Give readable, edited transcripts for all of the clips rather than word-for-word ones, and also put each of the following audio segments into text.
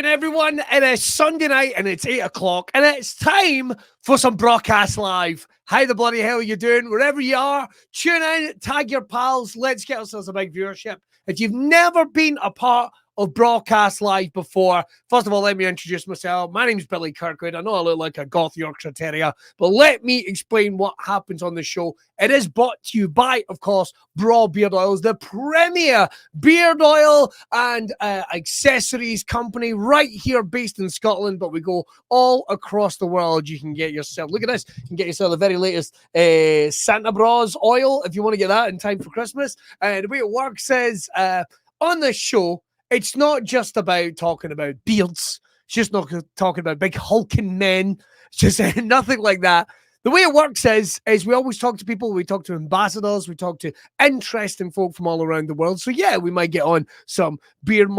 doing, everyone? It is Sunday night and it's 8 o'clock and it's time for some Braw Cast Live. How the bloody hell are you doing? Wherever you are, tune in, tag your pals. Let's get ourselves a big viewership. If you've never been a part of Braw Cast Live before, first of all, let me introduce myself. My name's Billy Kirkwood. I know I look like a goth Yorkshire Terrier, but let me explain what happens on the show. It is brought to you by, of course, Braw Beard Oils, the premier beard oil and accessories company right here based in Scotland, but we go all across the world. You can get yourself, look at this, you can get yourself the very latest Santa Bros oil if you want to get that in time for Christmas. The way it works is on this show, it's not just about talking about beards. It's just not talking about big hulking men. It's just nothing like that. The way it works is we always talk to people. We talk to ambassadors. We talk to interesting folk from all around the world. So yeah, we might get on some beard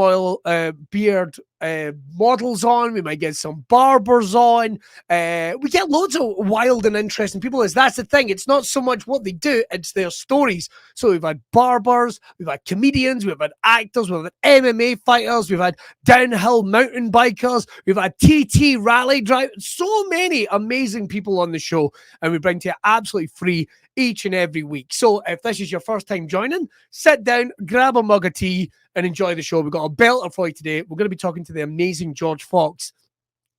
models on. We might get some barbers on. We get loads of wild and interesting people. That's the thing. It's not so much what they do, it's their stories. So we've had barbers, we've had comedians, we've had actors, we've had MMA fighters, we've had downhill mountain bikers, we've had TT rally drivers. So many amazing people on the show, and we bring to you absolutely free each and every week. So if this is your first time joining, sit down, grab a mug of tea and enjoy the show. We've got a belter for you today. We're going to be talking to the amazing George Fox.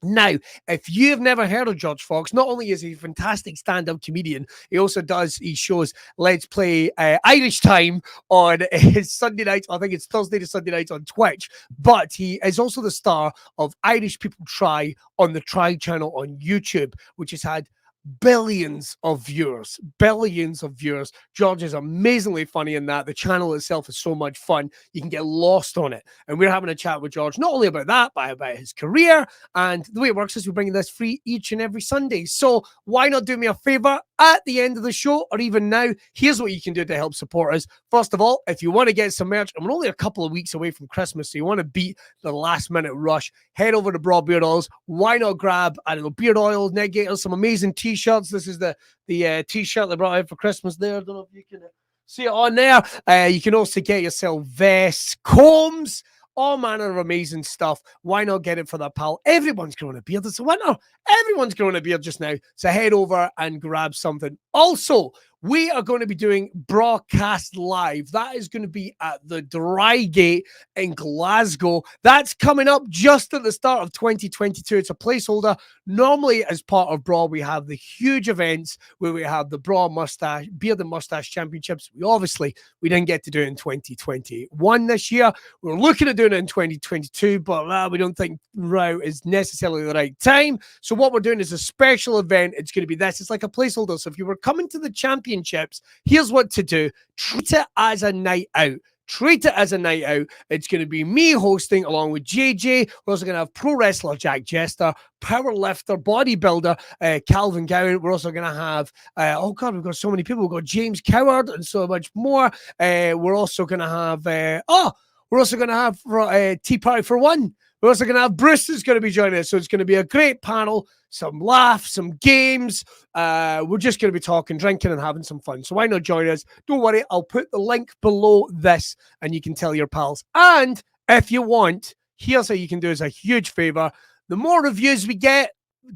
Now, if you've never heard of George Fox, not only is he a fantastic stand-up comedian, he shows Let's Play Irish Time on his Sunday nights. I think it's Thursday to Sunday nights on Twitch, but he is also the star of Irish People Try on the Try channel on YouTube, which has had billions of viewers. George is amazingly funny in that. The channel itself is so much fun. You can get lost on it. And we're having a chat with George, not only about that, but about his career. And the way it works is we're bringing this free each and every Sunday. So why not do me a favor at the end of the show, or even now? Here's what you can do to help support us. First of all, if you want to get some merch, and we're only a couple of weeks away from Christmas, so you want to beat the last minute rush, head over to Braw Beard Oils. Why not grab, I don't know, beard oil, neck gaiters, some amazing t-shirts. This is the t-shirt they brought out for Christmas there. I don't know if you can see it on there. You can also get yourself vests, combs, all manner of amazing stuff. Why not get it for that pal? Everyone's growing a beard. It's a winter. Everyone's growing a beard just now. So head over and grab something. Also, we are going to be doing Braw Cast Live. That is going to be at the Drygate in Glasgow. That's coming up just at the start of 2022. It's a placeholder. Normally, as part of Braw, we have the huge events where we have the Braw Beard and Mustache Championships. We didn't get to do it in 2021 this year. We're looking at doing it in 2022, but we don't think now is necessarily the right time. So what we're doing is a special event. It's going to be this. It's like a placeholder. So if you were coming to the championships, here's what to do. Treat it as a night out. It's going to be me hosting along with JJ. We're also going to have pro wrestler Jack Jester, power lifter, bodybuilder Calvin Gowan. We're also going to have, we've got so many people. We've got James Coward and so much more. We're also going to have Tea Party for One. We're also going to have Bruce is going to be joining us. So it's going to be a great panel, some laughs, some games. We're just going to be talking, drinking, and having some fun. So why not join us? Don't worry, I'll put the link below this and you can tell your pals. And if you want, here's how you can do us a huge favor. The more reviews we get,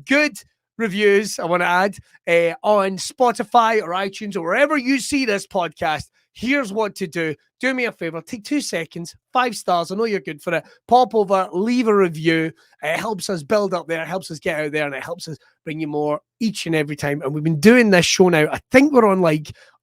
good reviews, I want to add, on Spotify or iTunes or wherever you see this podcast, here's what to do. Do me a favor, take 2 seconds, 5 stars. I know you're good for it. Pop over, leave a review. It helps us build up there. It helps us get out there, and it helps us bring you more each and every time. And we've been doing this show now. I think we're on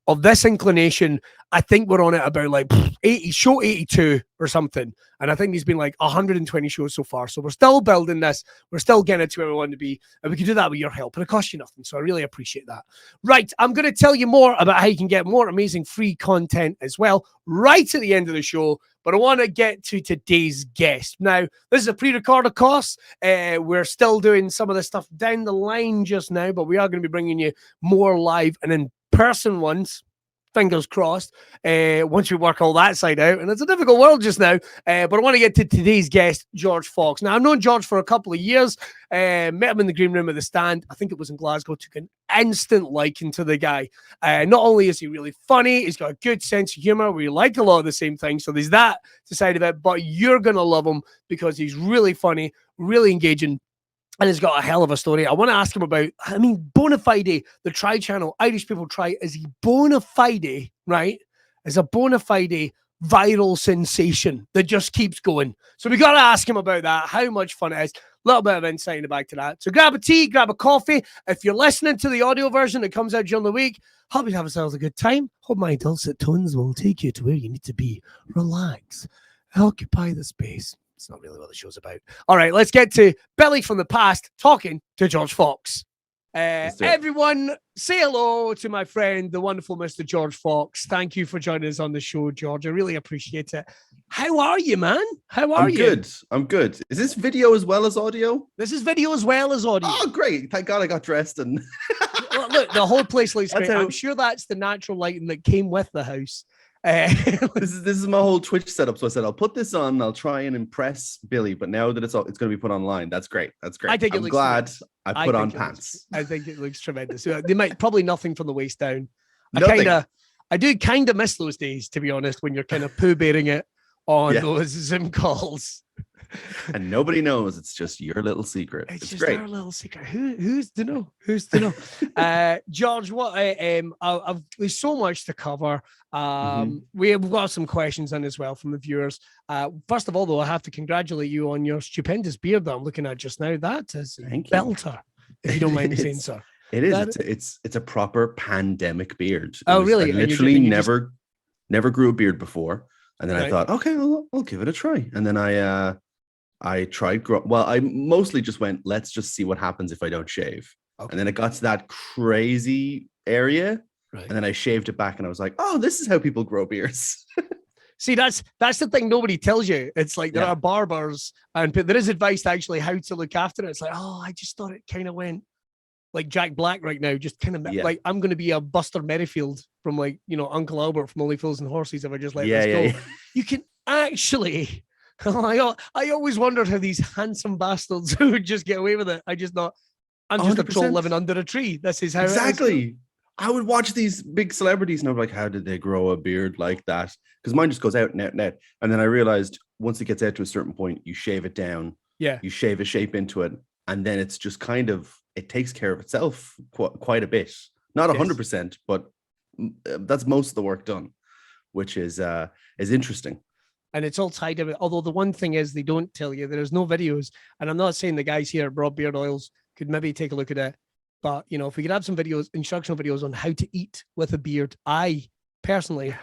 of this inclination, I think we're on it about 82 or something. And I think there's been 120 shows so far. So we're still building this. We're still getting it to where we want to be. And we can do that with your help. And it costs you nothing. So I really appreciate that. Right. I'm going to tell you more about how you can get more amazing free content as well right at the end of the show. But I want to get to today's guest. Now, this is a pre-recorded course. We're still doing some of this stuff down the line just now, but we are going to be bringing you more live and in-person ones. Fingers crossed, once we work all that side out. And it's a difficult world just now. But I want to get to today's guest, George Fox. Now, I've known George for a couple of years. Met him in the green room at the Stand. I think it was in Glasgow. Took an instant liking to the guy. Not only is he really funny, he's got a good sense of humor. We like a lot of the same things. So there's that side of it, but you're going to love him because he's really funny, really engaging, and he's got a hell of a story. I want to ask him about, bona fide, the Try channel, Irish People Try, is he bona fide, right? Is a bona fide viral sensation that just keeps going. So we got to ask him about that, how much fun it is. A little bit of insight in the back to that. So grab a tea, grab a coffee. If you're listening to the audio version that comes out during the week, hope you have yourselves a good time. Hope my dulcet tones will take you to where you need to be. Relax. Occupy the space. It's not really what the show's about. All right, let's get to Billy from the past talking to George Fox. Everyone, say hello to my friend, the wonderful Mr. George Fox. Thank you for joining us on the show, George. I really appreciate it. How are you, man? How are you? I'm good. Is this video as well as audio? This is video as well as audio. Oh, great. Thank God I got dressed. And well, look, the whole place looks great. I'm sure that's the natural lighting that came with the house. This is my whole Twitch setup. So I said I'll put this on. I'll try and impress Billy. But now that it's going to be put online, that's great. That's great. I'm glad I put on pants. I think it looks tremendous. They might probably nothing from the waist down. I do kind of miss those days, to be honest, when you're kind of poo bearing it on those Zoom calls. And nobody knows. It's just your little secret. It's just great. Our little secret. Who's to know? Who's to know? George, there's so much to cover. We've got some questions in as well from the viewers. First of all, though, I have to congratulate you on your stupendous beard that I'm looking at just now. That is a belter, if you don't mind me saying so. It is. It's a proper pandemic beard. Really? I literally never grew a beard before. And then I thought, okay, I'll give it a try. And then I tried. I mostly just went, let's just see what happens if I don't shave. Okay. And then it got to that crazy area. Right. And then I shaved it back and I was like, oh, this is how people grow beards. See, that's the thing nobody tells you. It's like there are barbers and there is advice actually how to look after it. It's like, oh, I just thought it kind of went like Jack Black right now, just kind of like I'm going to be a Buster Merrifield from Uncle Albert from Only Fools and Horses if I just let this go. Yeah. You can actually... I always wondered how these handsome bastards would just get away with it. I just thought, I'm just 100%. A troll living under a tree. This is how exactly. I would watch these big celebrities and I'm like, how did they grow a beard like that? Because mine just goes out net. And then I realized once it gets out to a certain point, you shave it down. Yeah. You shave a shape into it. And then it's just it takes care of itself quite a bit. Not 100%, but that's most of the work done, which is interesting. And it's all tied in. Although the one thing is they don't tell you there's no videos. And I'm not saying the guys here at Broad Beard Oils could maybe take a look at it. But, if we could have some videos, instructional videos on how to eat with a beard, I personally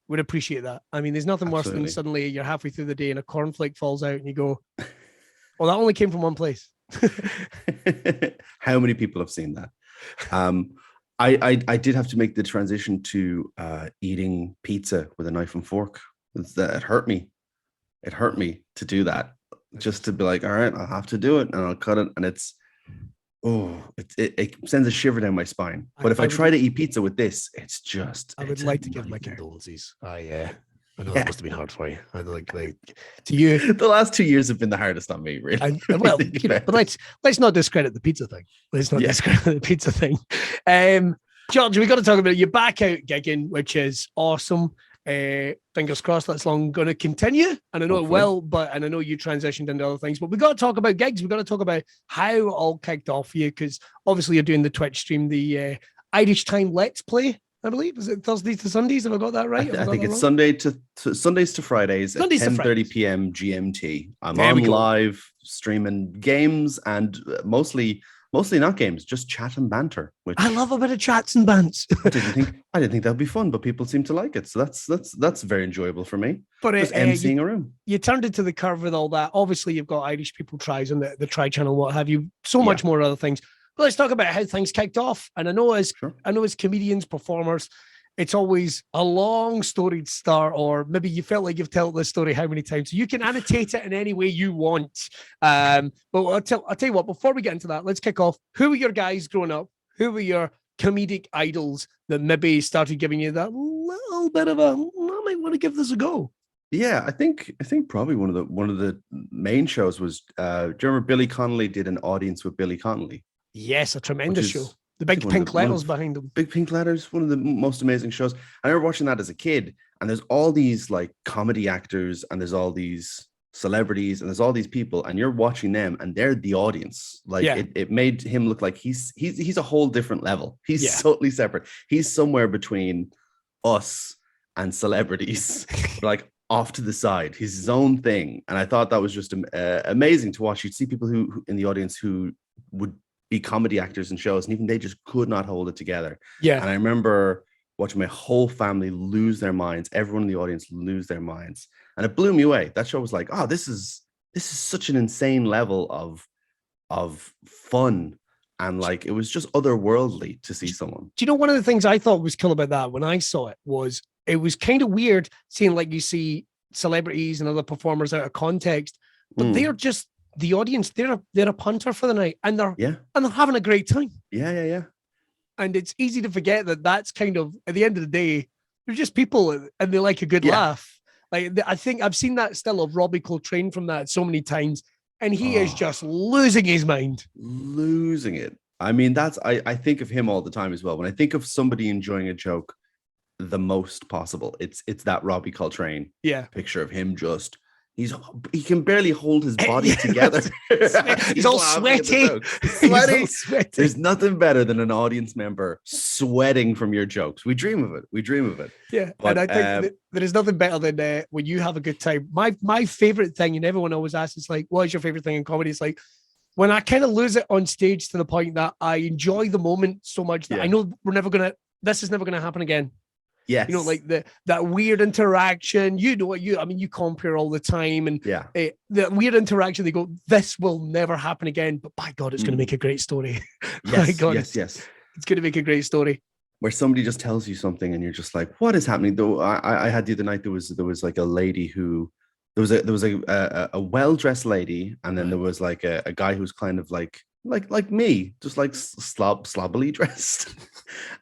would appreciate that. I mean, there's nothing worse than suddenly you're halfway through the day and a cornflake falls out and you go, well, that only came from one place. How many people have seen that? I did have to make the transition to eating pizza with a knife and fork. It hurt me. It hurt me to do that. Just to be like, all right, I'll have to do it, and I'll cut it, and it sends a shiver down my spine. But if I try to eat pizza with this, it's just. I would like to give my condolences. I know that must have been hard for you. I like to you. The last 2 years have been the hardest on me, really. But let's not discredit the pizza thing. Let's not discredit the pizza thing. George, we got to talk about your back out gigging, which is awesome. Fingers crossed that's long going to continue, and I know it will, and I know you transitioned into other things, but we got to talk about gigs. We got to talk about how it all kicked off for you, because obviously you're doing the Twitch stream, the Irish Time Let's Play, I believe. Is it Thursdays to Sundays? Have I got that right? I think it's Sundays to Fridays at 10:30 p.m. GMT. I'm on live streaming games and mostly not games, just chat and banter. Which I love a bit of chats and bants. I didn't think that'd be fun, but people seem to like it, so that's very enjoyable for me. But just emceeing a room. You turned into the curve with all that. Obviously, you've got Irish People Tries on the Try channel, what have you? So much more other things. But let's talk about how things kicked off. And I know as comedians, performers, it's always a long storied start, or maybe you felt like you've told this story how many times. So you can annotate it in any way you want. But I'll tell you what, before we get into that, let's kick off. Who were your guys growing up? Who were your comedic idols that maybe started giving you that little bit of I might want to give this a go? Yeah, I think probably one of the main shows was do you remember Billy Connolly did an audience with Billy Connolly? Yes, a tremendous show. The big pink letters behind them. Big pink letters, one of the most amazing shows. I remember watching that as a kid, and there's all these like comedy actors, and there's all these celebrities, and there's all these people, and you're watching them, and they're the audience. Like it made him look like he's a whole different level. He's totally separate. He's somewhere between us and celebrities, like off to the side. He's his own thing, and I thought that was just amazing to watch. You'd see people who in the audience who would be comedy actors in shows, and even they just could not hold it together. And I remember watching my whole family lose their minds, everyone in the audience lose their minds, and it blew me away. That show was like, oh, this is such an insane level of fun, and like it was just otherworldly to see someone. Do you know, one of the things I thought was cool about that when I saw it was kind of weird seeing, like, you see celebrities and other performers out of context, but they're just the audience. They're a punter for the night, and they're having a great time. Yeah. And it's easy to forget that that's kind of, at the end of the day, they're just people, and they like a good laugh. Like, I think I've seen that still of Robbie Coltrane from that so many times, and he is just losing his mind. Losing it. I mean, I think of him all the time as well. When I think of somebody enjoying a joke the most possible, it's that Robbie Coltrane picture of him just, he can barely hold his body together. He's all sweaty. Sweaty. There's nothing better than an audience member sweating from your jokes. We dream of it. Yeah, but, and I think there is nothing better than when you have a good time. My favorite thing, and everyone always asks, is like, what is your favorite thing in comedy? It's like when I kind of lose it on stage to the point that I enjoy the moment so much that I know this is never gonna happen again. Yes. You know, like that weird interaction, you compare all the time, and the weird interaction, they go, this will never happen again, but by God, it's going to make a great story. Yes, It's going to make a great story. Where somebody just tells you something and you're just like, what is happening? Though I had the other night, there was like a lady who, there was a well-dressed lady, and then there was like a guy who was kind of like me, just like slobbily dressed.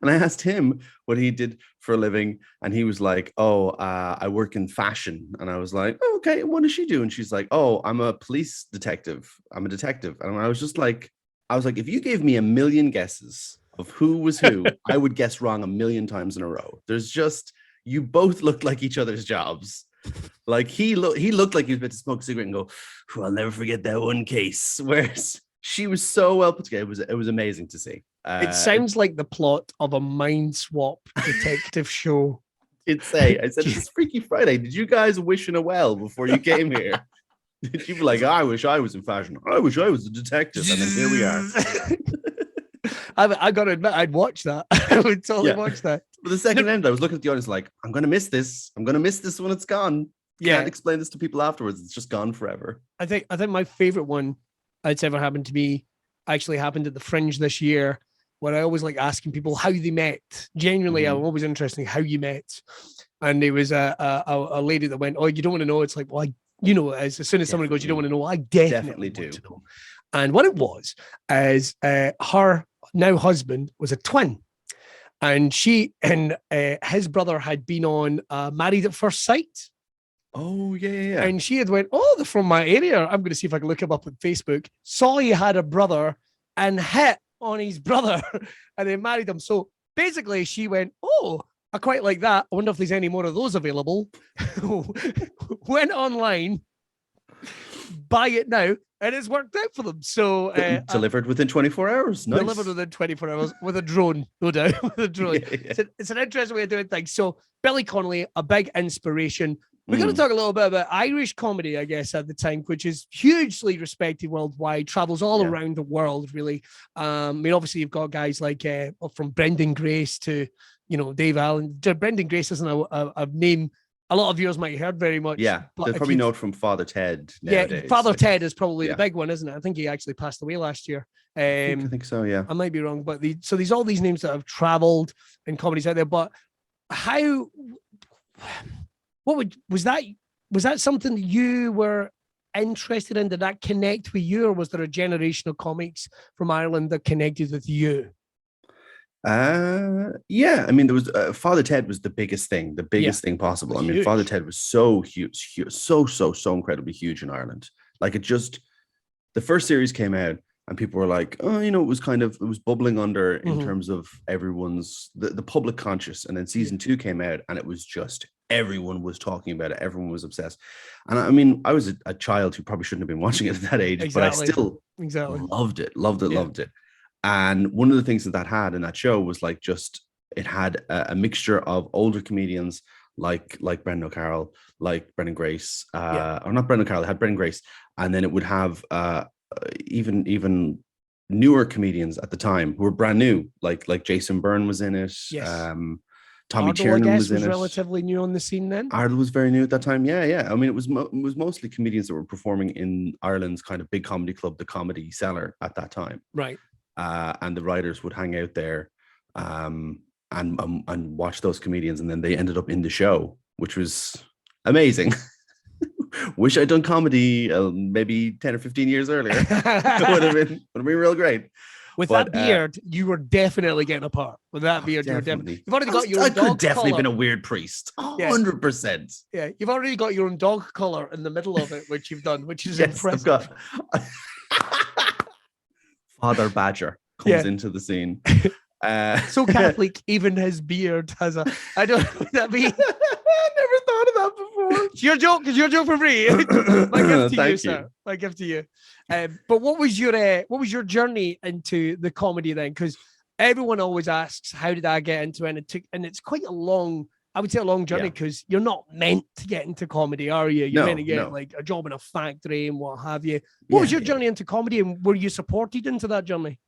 And I asked him what he did for a living, and he was like, oh, I work in fashion. And I was like, oh, okay, what does she do? And she's like, oh, I'm a police detective. I'm a detective. And I was like, if you gave me a million guesses of who was who, I would guess wrong a million times in a row. There's just, you both looked like each other's jobs. Like he looked like he was about to smoke a cigarette and go, I'll never forget that one case. Whereas she was so well put together. It was amazing to see. It sounds like the plot of a Mind Swap detective show. I said, it's Freaky Friday. Did you guys wish in a well before you came here? Did you be like, I wish I was in fashion. I wish I was a detective. And then here we are. I got to admit, I'd watch that. I would totally watch that. But the second end, I was looking at the audience like, I'm going to miss this. I'm going to miss this when it's gone. Can't explain this to people afterwards. It's just gone forever. I think my favorite one that's ever happened to me actually happened at the Fringe this year, where I always like asking people how they met. Genuinely, I'm always interested in how you met. And there was a lady that went, oh, you don't want to know? It's like, well, as soon as someone goes, you don't want to know, I definitely do. Want to know. And what it was is her now husband was a twin. And she and his brother had been on Married at First Sight. Oh, yeah. And she had went, oh, they're from my area. I'm going to see if I can look him up on Facebook. Saw he had a brother and hit on his brother and then married him. So basically she went, oh, I quite like that. I wonder if there's any more of those available. Went online, buy it now, and it's worked out for them. So delivered within 24 hours. Nice. Delivered within 24 hours with a drone, no doubt. With a drone. Yeah. It's an interesting way of doing things. So Billy Connolly, a big inspiration. We're going to talk a little bit about Irish comedy, I guess, at the time, which is hugely respected worldwide, travels all around the world, really. I mean, obviously, you've got guys like from Brendan Grace to, Dave Allen. Brendan Grace isn't a name a lot of viewers might have heard very much. Yeah, they probably know it from Father Ted nowadays. Yeah, Father Ted is probably the big one, isn't it? I think he actually passed away last year. I think so, yeah. I might be wrong, but so there's all these names that have traveled in comedies out there, but was that something that you were interested in? Did that connect with you, or was there a generation of comics from Ireland that connected with you? Yeah, I mean, there was Father Ted was the biggest thing possible. I mean, Father Ted was so huge, so incredibly huge in Ireland. Like, the first series came out, and people were like, oh, it was bubbling under in terms of everyone's the public conscious. And then season 2 came out, and it was just everyone was talking about it. Everyone was obsessed. And I mean, I was a child who probably shouldn't have been watching it at that age, but I still loved it. And one of the things that had in that show was like it had a mixture of older comedians like Brendan O'Carroll, like Brendan Grace, or not Brendan O'Carroll, it had Brendan Grace, and then it would have even newer comedians at the time who were brand new, like Jason Byrne was in it. Yes. Tommy Tiernan was in it. Relatively new on the scene then. Ardle was very new at that time. Yeah. I mean, it was mostly comedians that were performing in Ireland's kind of big comedy club, the Comedy Cellar, at that time. Right. And the writers would hang out there, and watch those comedians, and then they ended up in the show, which was amazing. Wish I'd done comedy maybe 10 or 15 years earlier. It would have been real great. With that beard, you were definitely getting a part. With that beard, definitely. You've already got your own dog collar. I could definitely collar. Been a weird priest. 100%. Yeah, you've already got your own dog collar in the middle of it, which you've done, which is impressive. I've got Father Badger comes into the scene. So Catholic, even his beard has a. I don't know what that means. I never thought of that before. It's your joke. It's your joke for free. My gift to you, sir. My gift to you. But what was your journey into the comedy then? Because everyone always asks, how did I get into it? And it's quite a long, I would say, a long journey, because you're not meant to get into comedy, are you? You're meant to get like a job in a factory and what have you. What was your journey into comedy, and were you supported into that journey?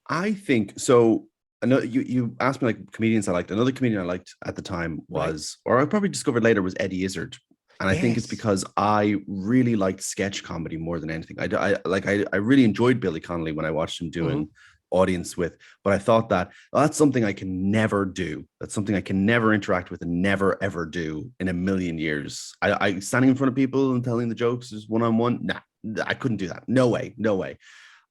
I think so. I know you asked me like comedians I liked. Another comedian I liked at the time was, or I probably discovered later, was Eddie Izzard. And I think it's because I really liked sketch comedy more than anything. I really enjoyed Billy Connolly when I watched him doing audience with, but I thought that that's something I can never do. That's something I can never interact with and never ever do in a million years. I standing in front of people and telling the jokes is one-on-one. Nah, I couldn't do that. No way.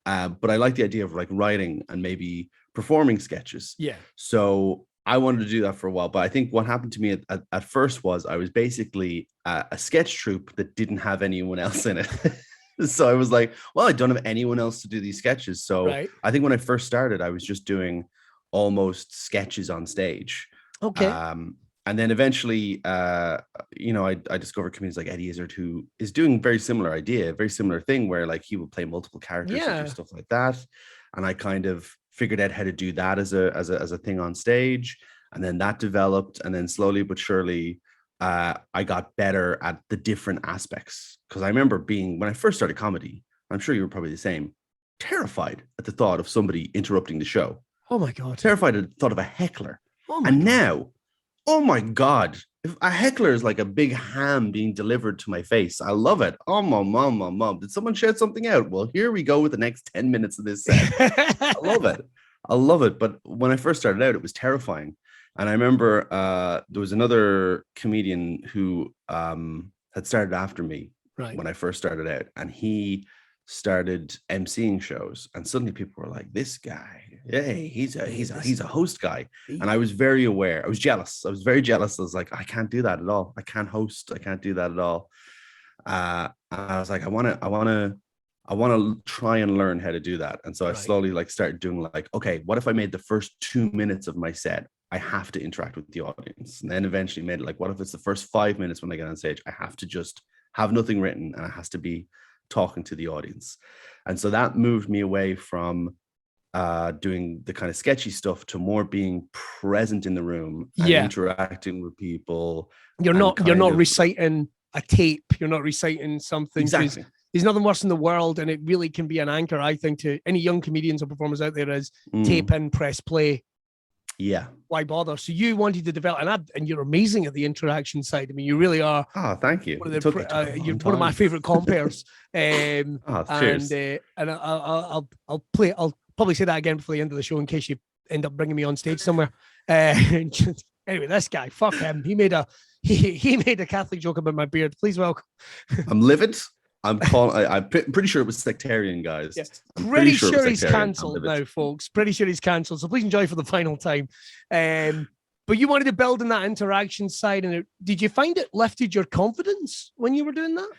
But I like the idea of like writing and maybe performing sketches. Yeah. So I wanted to do that for a while, but I think what happened to me at first was I was basically a sketch troupe that didn't have anyone else in it. So I was like, well, I don't have anyone else to do these sketches. So I think when I first started, I was just doing almost sketches on stage. Okay. And then eventually, I discovered comedians like Eddie Izzard, who is doing very similar thing where like he would play multiple characters and do stuff like that. And I kind of figured out how to do that as a thing on stage. And then that developed. And then slowly but surely, I got better at the different aspects. Because I remember when I first started comedy, I'm sure you were probably the same, terrified at the thought of somebody interrupting the show. Oh my God. Terrified at the thought of a heckler. Now, oh my God, if a heckler is like a big ham being delivered to my face, I love it. Oh, mom. Did someone shout something out? Well, here we go with the next 10 minutes of this set. I love it. But when I first started out, it was terrifying. And I remember there was another comedian who had started after me when I first started out. And he started emceeing shows, and suddenly people were like, this guy, hey, he's a host guy. And I was very aware. I was jealous. I was very jealous. I was like, I can't do that at all. I can't host. I can't do that at all. And I was like, I want to try and learn how to do that. And so I slowly like started doing like, okay, what if I made the first 2 minutes of my set, I have to interact with the audience. And then eventually made it like, what if it's the first 5 minutes when I get on stage, I have to just have nothing written and it has to be talking to the audience. And so that moved me away from doing the kind of sketchy stuff to more being present in the room and interacting with people. You're not reciting a tape. You're not reciting something. Exactly. There's nothing worse in the world, and it really can be an anchor, I think, to any young comedians or performers out there, is tape in, press play. Yeah. Why bother? So you wanted to develop, and you're amazing at the interaction side. I mean, you really are. Oh, thank you. You're one of my favorite compares. Cheers. And I'll probably say that again before the end of the show in case you end up bringing me on stage somewhere. Anyway, this guy, fuck him. He made a Catholic joke about my beard. Please welcome. I'm livid. I'm pretty sure it was sectarian, guys. Yeah. Pretty sure he's cancelled now, folks. Pretty sure he's cancelled. So please enjoy for the final time. But you wanted to build in that interaction side, and did you find it lifted your confidence when you were doing that?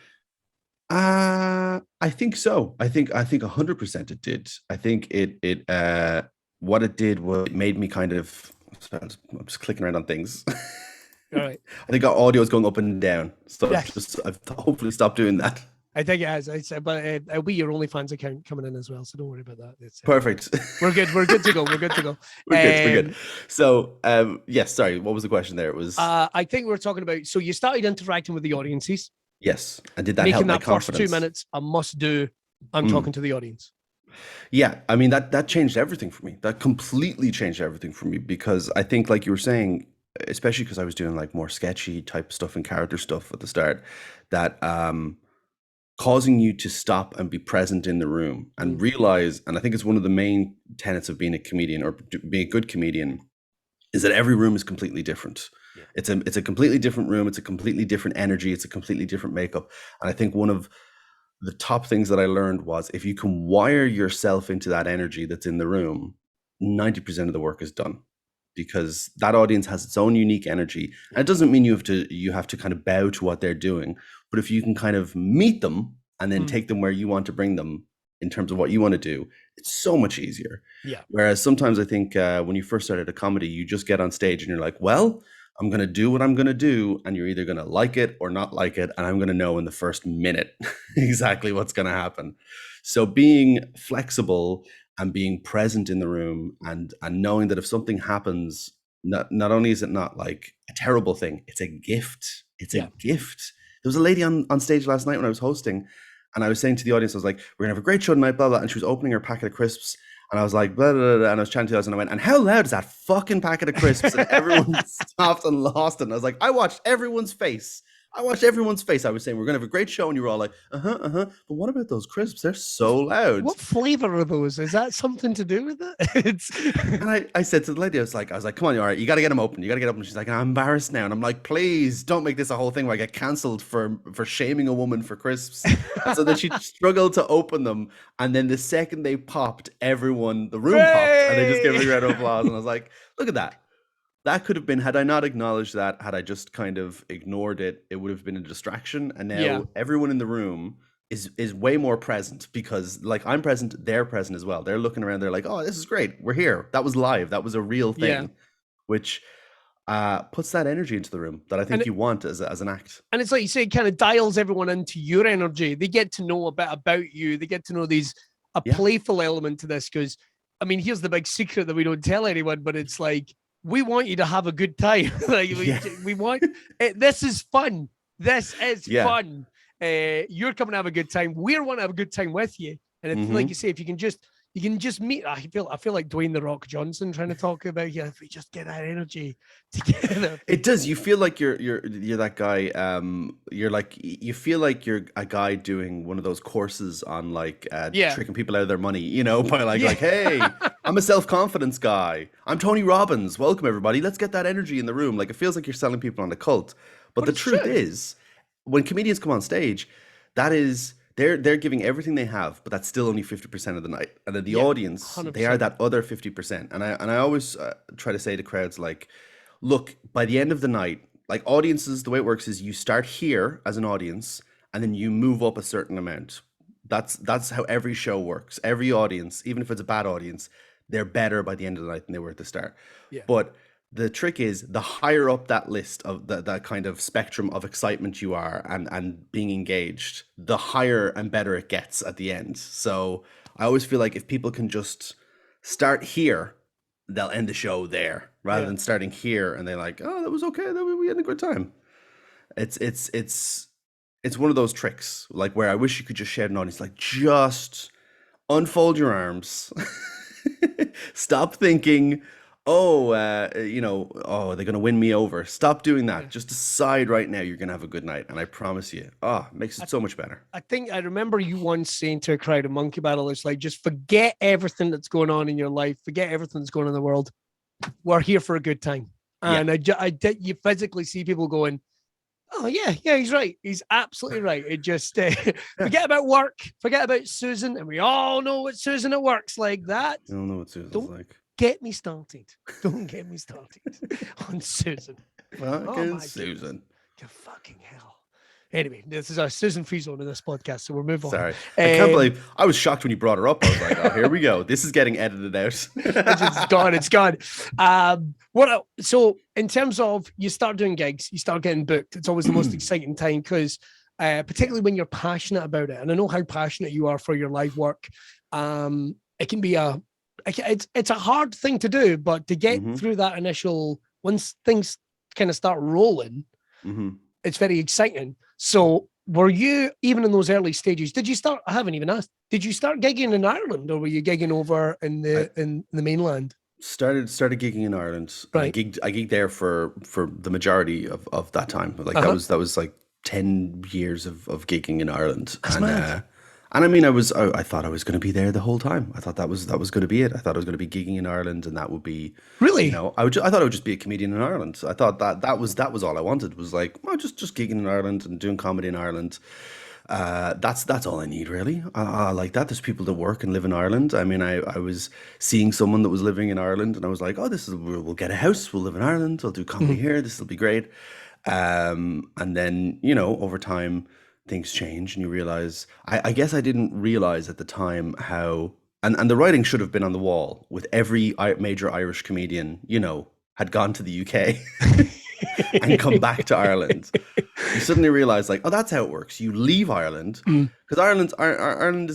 I think so. I think 100% it did. I think it what it did was it made me kind of, I'm just clicking around on things. All right. I think our audio is going up and down. So Yes. I've hopefully stopped doing that. I think it has. I said, but it'll be your OnlyFans account coming in as well, so don't worry about that. Perfect. We're good. We're good to go. We're good to go. We're good. So, yes, sorry, what was the question there? It was I think we're talking about. So you started interacting with the audiences. Yes, and did that making help my that first confidence? 2 minutes a must do. I'm talking to the audience. Yeah, I mean that changed everything for me. That completely changed everything for me because I think, like you were saying, especially because I was doing like more sketchy type stuff and character stuff at the start, that causing you to stop and be present in the room and realize, and I think it's one of the main tenets of being a comedian or being a good comedian, is that every room is completely different. Yeah. It's a completely different room. It's a completely different energy. It's a completely different makeup. And I think one of the top things that I learned was if you can wire yourself into that energy that's in the room, 90% of the work is done, because that audience has its own unique energy. And it doesn't mean you have to kind of bow to what they're doing, but if you can kind of meet them and then take them where you want to bring them in terms of what you want to do, it's so much easier. Yeah. Whereas sometimes I think when you first started a comedy, you just get on stage and you're like, well, I'm going to do what I'm going to do, and you're either going to like it or not like it, and I'm going to know in the first minute exactly what's going to happen. So being flexible and being present in the room and knowing that if something happens, not only is it not like a terrible thing, it's a gift. It's a gift. There was a lady on stage last night when I was hosting, and I was saying to the audience, I was like, we're going to have a great show tonight, blah, blah, and she was opening her packet of crisps. And I was like, blah, blah, blah, and I was chatting to us, and I went, and how loud is that fucking packet of crisps? And everyone stopped and lost it. And I was like, I watched everyone's face. I was saying, we're going to have a great show. And you were all like, But what about those crisps? They're so loud. What flavor are those? Is that something to do with it? And I said to the lady, I was like, come on, all right, you got to get them open. She's like, I'm embarrassed now. And I'm like, please don't make this a whole thing where I get cancelled for shaming a woman for crisps. And so then she struggled to open them. And then the second they popped, the room popped. And they just gave a round of applause. And I was like, look at that. That could have been, had I not acknowledged that, had I just kind of ignored it, it would have been a distraction. And now everyone in the room is way more present, because like I'm present, they're present as well. They're looking around, they're like, oh, this is great. We're here. That was live. That was a real thing, which puts that energy into the room that I think you want as an act. And it's like you say, it kind of dials everyone into your energy. They get to know a bit about you. They get to know a playful element to this, because, I mean, here's the big secret that we don't tell anyone, but it's like, we want you to have a good time. Like we want it. This is fun. This is fun. You're coming to have a good time. We want to have a good time with you. And it's like you say, if you can just meet. I feel like Dwayne "The Rock" Johnson trying to talk about you. If we just get that energy together, it does. You feel like you're that guy. You feel like you're a guy doing one of those courses on like tricking people out of their money. You know, by like hey, I'm a self-confidence guy. I'm Tony Robbins. Welcome everybody. Let's get that energy in the room. Like it feels like you're selling people on a cult. But the truth is, when comedians come on stage, that is. They're giving everything they have, but that's still only 50% of the night. And then the audience, 100%. They are that other 50%. And I always try to say to crowds, like, look, by the end of the night, like audiences, the way it works is you start here as an audience, and then you move up a certain amount. That's how every show works. Every audience, even if it's a bad audience, they're better by the end of the night than they were at the start. Yeah. But the trick is, the higher up that list of that kind of spectrum of excitement you are and being engaged, the higher and better it gets at the end. So I always feel like if people can just start here, they'll end the show there, rather than starting here and they're like, oh, that was okay, we had a good time. It's one of those tricks, like where I wish you could just shout an audience, like, just unfold your arms, stop thinking, oh, oh, they're going to win me over. Stop doing that. Just decide right now you're going to have a good night. And I promise you, it makes it so much better. I think I remember you once saying to a crowd at Monkey Battle, it's like, just forget everything that's going on in your life. Forget everything that's going on in the world. We're here for a good time. And you physically see people going, oh, yeah, he's right. He's absolutely right. It just, forget about work. Forget about Susan. And we all know what Susan at work's like. That. I don't know what Susan's like. Get me started. Don't get me started on Susan. Fucking Susan. You fucking hell. Anyway, this is our Susan Free Zone in this podcast, so we'll move on. Sorry. I can't believe I was shocked when you brought her up. I was like, oh, here we go. This is getting edited out. It's gone. So in terms of you start doing gigs, you start getting booked, it's always the most exciting time because particularly when you're passionate about it, and I know how passionate you are for your live work, it can be it's a hard thing to do, but to get through that initial, once things kind of start rolling, it's very exciting. So were you, even in those early stages, did you start, I haven't even asked, did you start gigging in Ireland or were you gigging over in the mainland? Started gigging in Ireland. Right. I gigged there for the majority of that time. Like that was like 10 years of gigging in Ireland. That's mad. And I mean, I thought I was going to be there the whole time. I thought that was going to be it. I thought I was going to be gigging in Ireland, and that would be really. I thought I would just be a comedian in Ireland. So I thought that was all I wanted. Was like, oh, just gigging in Ireland and doing comedy in Ireland. That's all I need really. I like that. There's people that work and live in Ireland. I mean, I was seeing someone that was living in Ireland, and I was like, oh, we'll get a house. We'll live in Ireland. I'll do comedy here. This will be great. And then over time, things change and you realize, I guess I didn't realize at the time how, and the writing should have been on the wall with every major Irish comedian, had gone to the UK and come back to Ireland. You suddenly realize like, oh, that's how it works. You leave Ireland because Ireland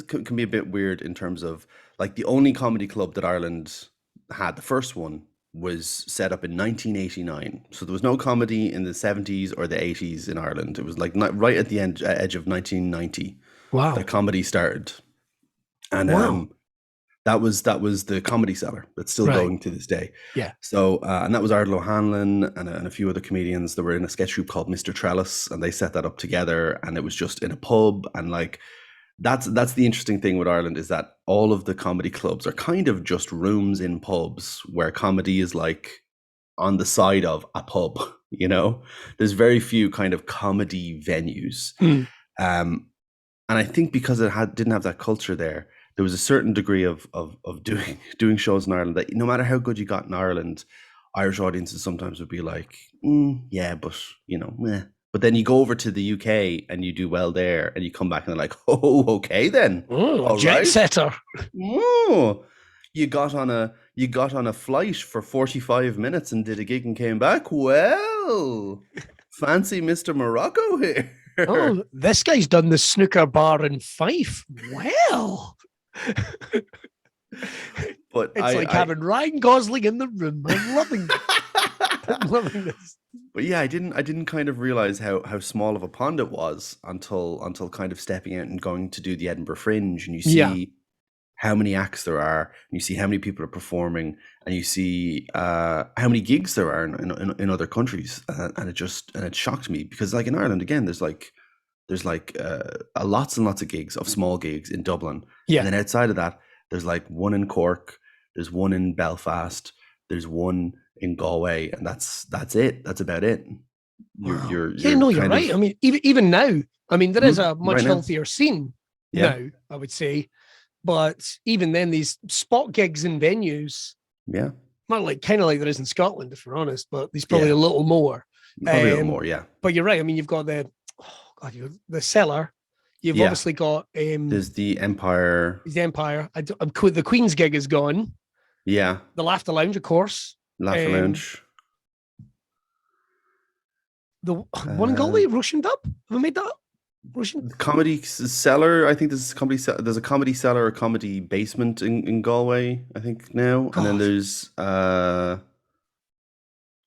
can be a bit weird in terms of like the only comedy club that Ireland had, the first one, was set up in 1989. So there was no comedy in the 70s or the 80s in Ireland. It was like right at the edge of 1990. Wow. The comedy started. And that was the Comedy Cellar that's still going to this day. Yeah. So, and that was Ardal O'Hanlon and a few other comedians that were in a sketch group called Mr. Trellis, and they set that up together, and it was just in a pub. And like, that's the interesting thing with Ireland, is that all of the comedy clubs are kind of just rooms in pubs where comedy is like on the side of a pub, there's very few kind of comedy venues. And I think because it didn't have that culture there was a certain degree of doing shows in Ireland that no matter how good you got in Ireland, Irish audiences sometimes would be like, yeah, but meh. But then you go over to the UK and you do well there, and you come back and they're like, oh, okay then. Oh, jet setter. Oh, you got on a flight for 45 minutes and did a gig and came back. Well, fancy Mr. Morocco here. Oh, this guy's done the snooker bar in Fife. Well. But it's like having Ryan Gosling in the room. I'm loving this. I'm loving this. But yeah, I didn't kind of realize how small of a pond it was until kind of stepping out and going to do the Edinburgh Fringe, and you see how many acts there are, and you see how many people are performing, and you see how many gigs there are in other countries, and it shocked me because like in Ireland again, there's lots and lots of gigs, of small gigs in Dublin, and then outside of that, there's like one in Cork, there's one in Belfast, there's one in Galway, and that's it. That's about it. You're right. I mean, even now, I mean, there is a much healthier scene now, I would say. But even then, these spot gigs in venues, not kind of like there is in Scotland, if we're honest, but there's probably a little more. Probably a little more, yeah. But you're right. I mean, you've got the Cellar. You've obviously got there's the Empire. The Empire. The Queen's gig is gone. Yeah. The Laughter Lounge, of course. Laughter Lounge. The one in Galway, Russian Dub. Have we made that? Russian Comedy Cellar. I think there's a Comedy Cellar or Comedy Basement in Galway, I think now. God. And then there's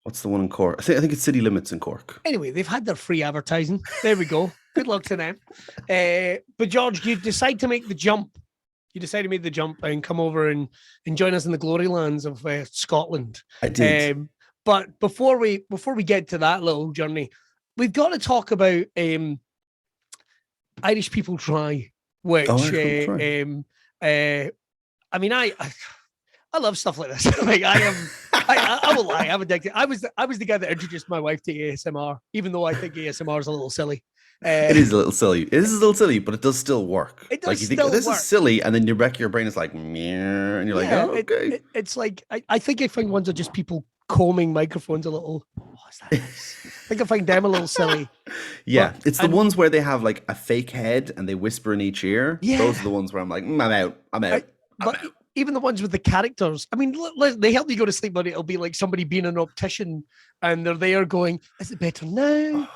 what's the one in Cork? I think it's City Limits in Cork. Anyway, they've had their free advertising. There we go. Good luck to them. But George, you decide to make the jump. You decided to make the jump and come over and join us in the glory lands of Scotland. I did. But before we get to that little journey, we've got to talk about Irish People Try, which I mean, I love stuff like this. Like I will lie, I'm addicted. I was the guy that introduced my wife to ASMR, even though I think ASMR is a little silly. It is a little silly. It is a little silly, but it does still work. It does like you think, this is silly, and then your brain is like, Meow, and you're like, oh, okay. It's like I think I find ones are just people combing microphones a little is that nice? I think I find them a little silly. Yeah, it's the ones where they have like a fake head and they whisper in each ear. Yeah. Those are the ones where I'm like, I'm out. I'm out. But even the ones with the characters, I mean, they help you go to sleep, but it'll be like somebody being an optician and they're there going, is it better now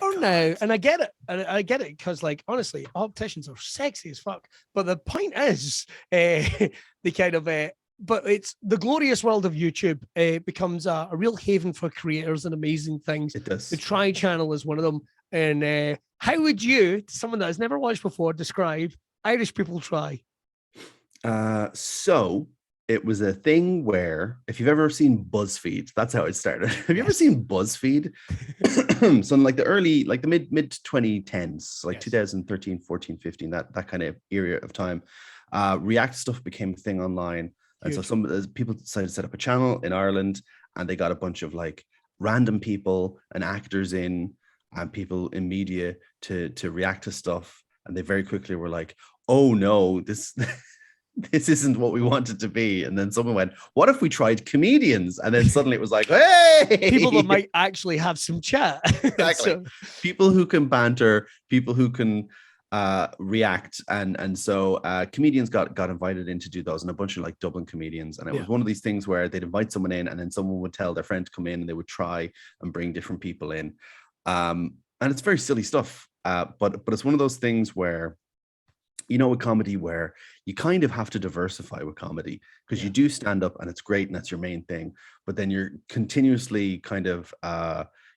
or now? And I get it. I get it because, like, honestly, opticians are sexy as fuck. But the point is, the kind of, but it's the glorious world of YouTube becomes a real haven for creators and amazing things. It does. The Try channel is one of them. And how would you, someone that has never watched before, describe Irish people try? So it was a thing where, if you've ever seen BuzzFeed, that's how it started. Have you ever seen BuzzFeed? So in like the mid 2010s, like 2013, 14, 15, that kind of area of time, React stuff became a thing online. And so some people decided to set up a channel in Ireland, and they got a bunch of like random people and actors in and people in media to react to stuff. And they very quickly were like, oh no, this isn't what we want it to be. And then someone went, what if we tried comedians? And then suddenly it was like, hey, people that might actually have some chat. Exactly. People who can banter, people who can react. And so comedians got invited in to do those, and a bunch of like Dublin comedians. And it was one of these things where they'd invite someone in, and then someone would tell their friend to come in, and they would try and bring different people in. And it's very silly stuff. But it's one of those things where, you know, with comedy, where you kind of have to diversify with comedy, because you do stand up and it's great and that's your main thing, but then you're continuously kind of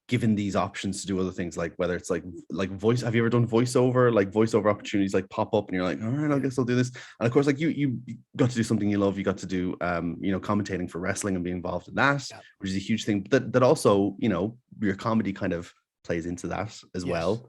given these options to do other things, like whether it's like voice. Have you ever done voiceover? Like voiceover opportunities like pop up and you're like, all right, I guess I'll do this. And of course, like you got to do something you love. You got to do you know, commentating for wrestling and be involved in that, which is a huge thing. But that also, you know, your comedy kind of plays into that as well.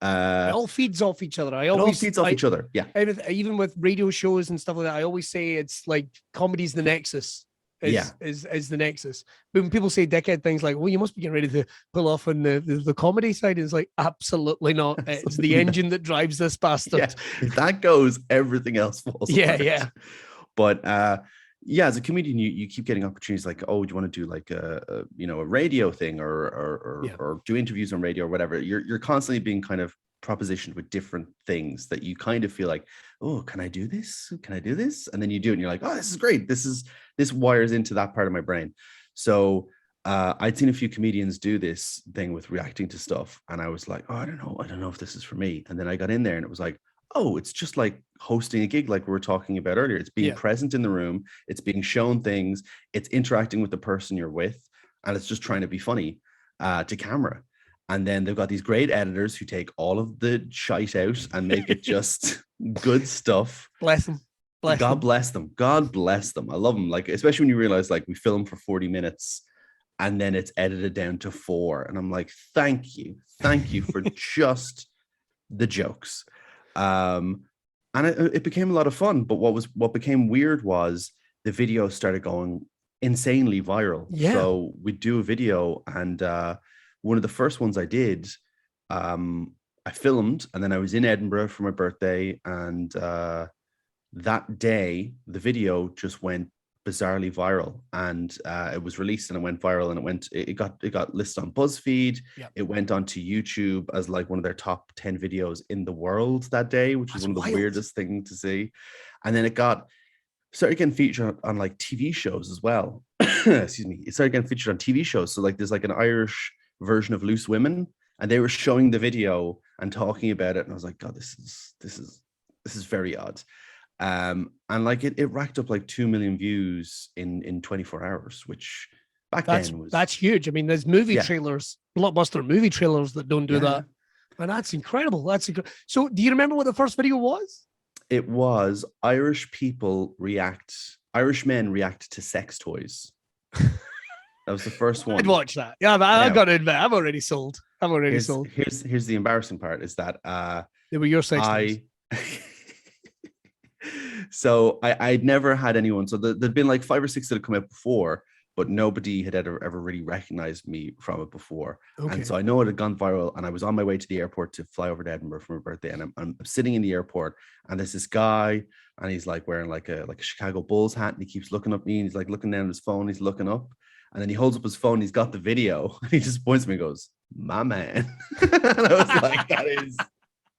It all feeds off each other. It all feeds off each other. Yeah. Even with radio shows and stuff like that, I always say it's like comedy's the nexus. Is the nexus. But when people say dickhead things like, well, you must be getting ready to pull off on the comedy side, it's like, absolutely not. It's the engine that drives this bastard. Yeah. If that goes, everything else falls apart. Yeah. But yeah, as a comedian, you keep getting opportunities like, oh, do you want to do like a you know, a radio thing or do interviews on radio or whatever. You're constantly being kind of propositioned with different things that you kind of feel like, oh, can I do this? Can I do this? And then you do it and you're like, oh, this is great. This wires into that part of my brain. So I'd seen a few comedians do this thing with reacting to stuff, and I was like, oh, I don't know if this is for me. And then I got in there and it was like, oh, it's just like hosting a gig like we were talking about earlier. It's being present in the room, it's being shown things, it's interacting with the person you're with, and it's just trying to be funny to camera. And then they've got these great editors who take all of the shite out and make it just good stuff. Bless them. God bless them. God bless them. I love them. Like, especially when you realize like we film for 40 minutes and then it's edited down to 4. And I'm like, thank you for just the jokes. And it became a lot of fun. But what became weird was the video started going insanely viral. Yeah. So we'd do a video, and one of the first ones I did, I filmed, and then I was in Edinburgh for my birthday, and that day the video just went bizarrely viral, and it was released and it went viral, and it got listed on BuzzFeed. It went onto YouTube as like one of their top 10 videos in the world that day, which is one of the weirdest things to see. And then it started getting featured on like TV shows as well. Excuse me. It started getting featured on TV shows. So like there's like an Irish version of Loose Women, and they were showing the video and talking about it, and I was like, God, this is very odd. And like it racked up like 2 million views in 24 hours, which that's huge. I mean, there's movie trailers, blockbuster movie trailers that don't do that, and that's incredible. So do you remember what the first video was? It was Irish men react to sex toys. That was the first one. I'd watch that. Yeah, but I've got to admit, I'm already sold. Sold. Here's the embarrassing part is that they were your sex toys. So I'd never had anyone. So there'd been like 5 or 6 that had come out before, but nobody had ever really recognized me from it before. Okay. And so I know it had gone viral, and I was on my way to the airport to fly over to Edinburgh for my birthday, and I'm sitting in the airport, and there's this guy, and he's like wearing like a Chicago Bulls hat, and he keeps looking up at me, and he's like looking down at his phone, he's looking up, And then he holds up his phone. He's got the video. And he just points at me and goes, "My man." And I was like, I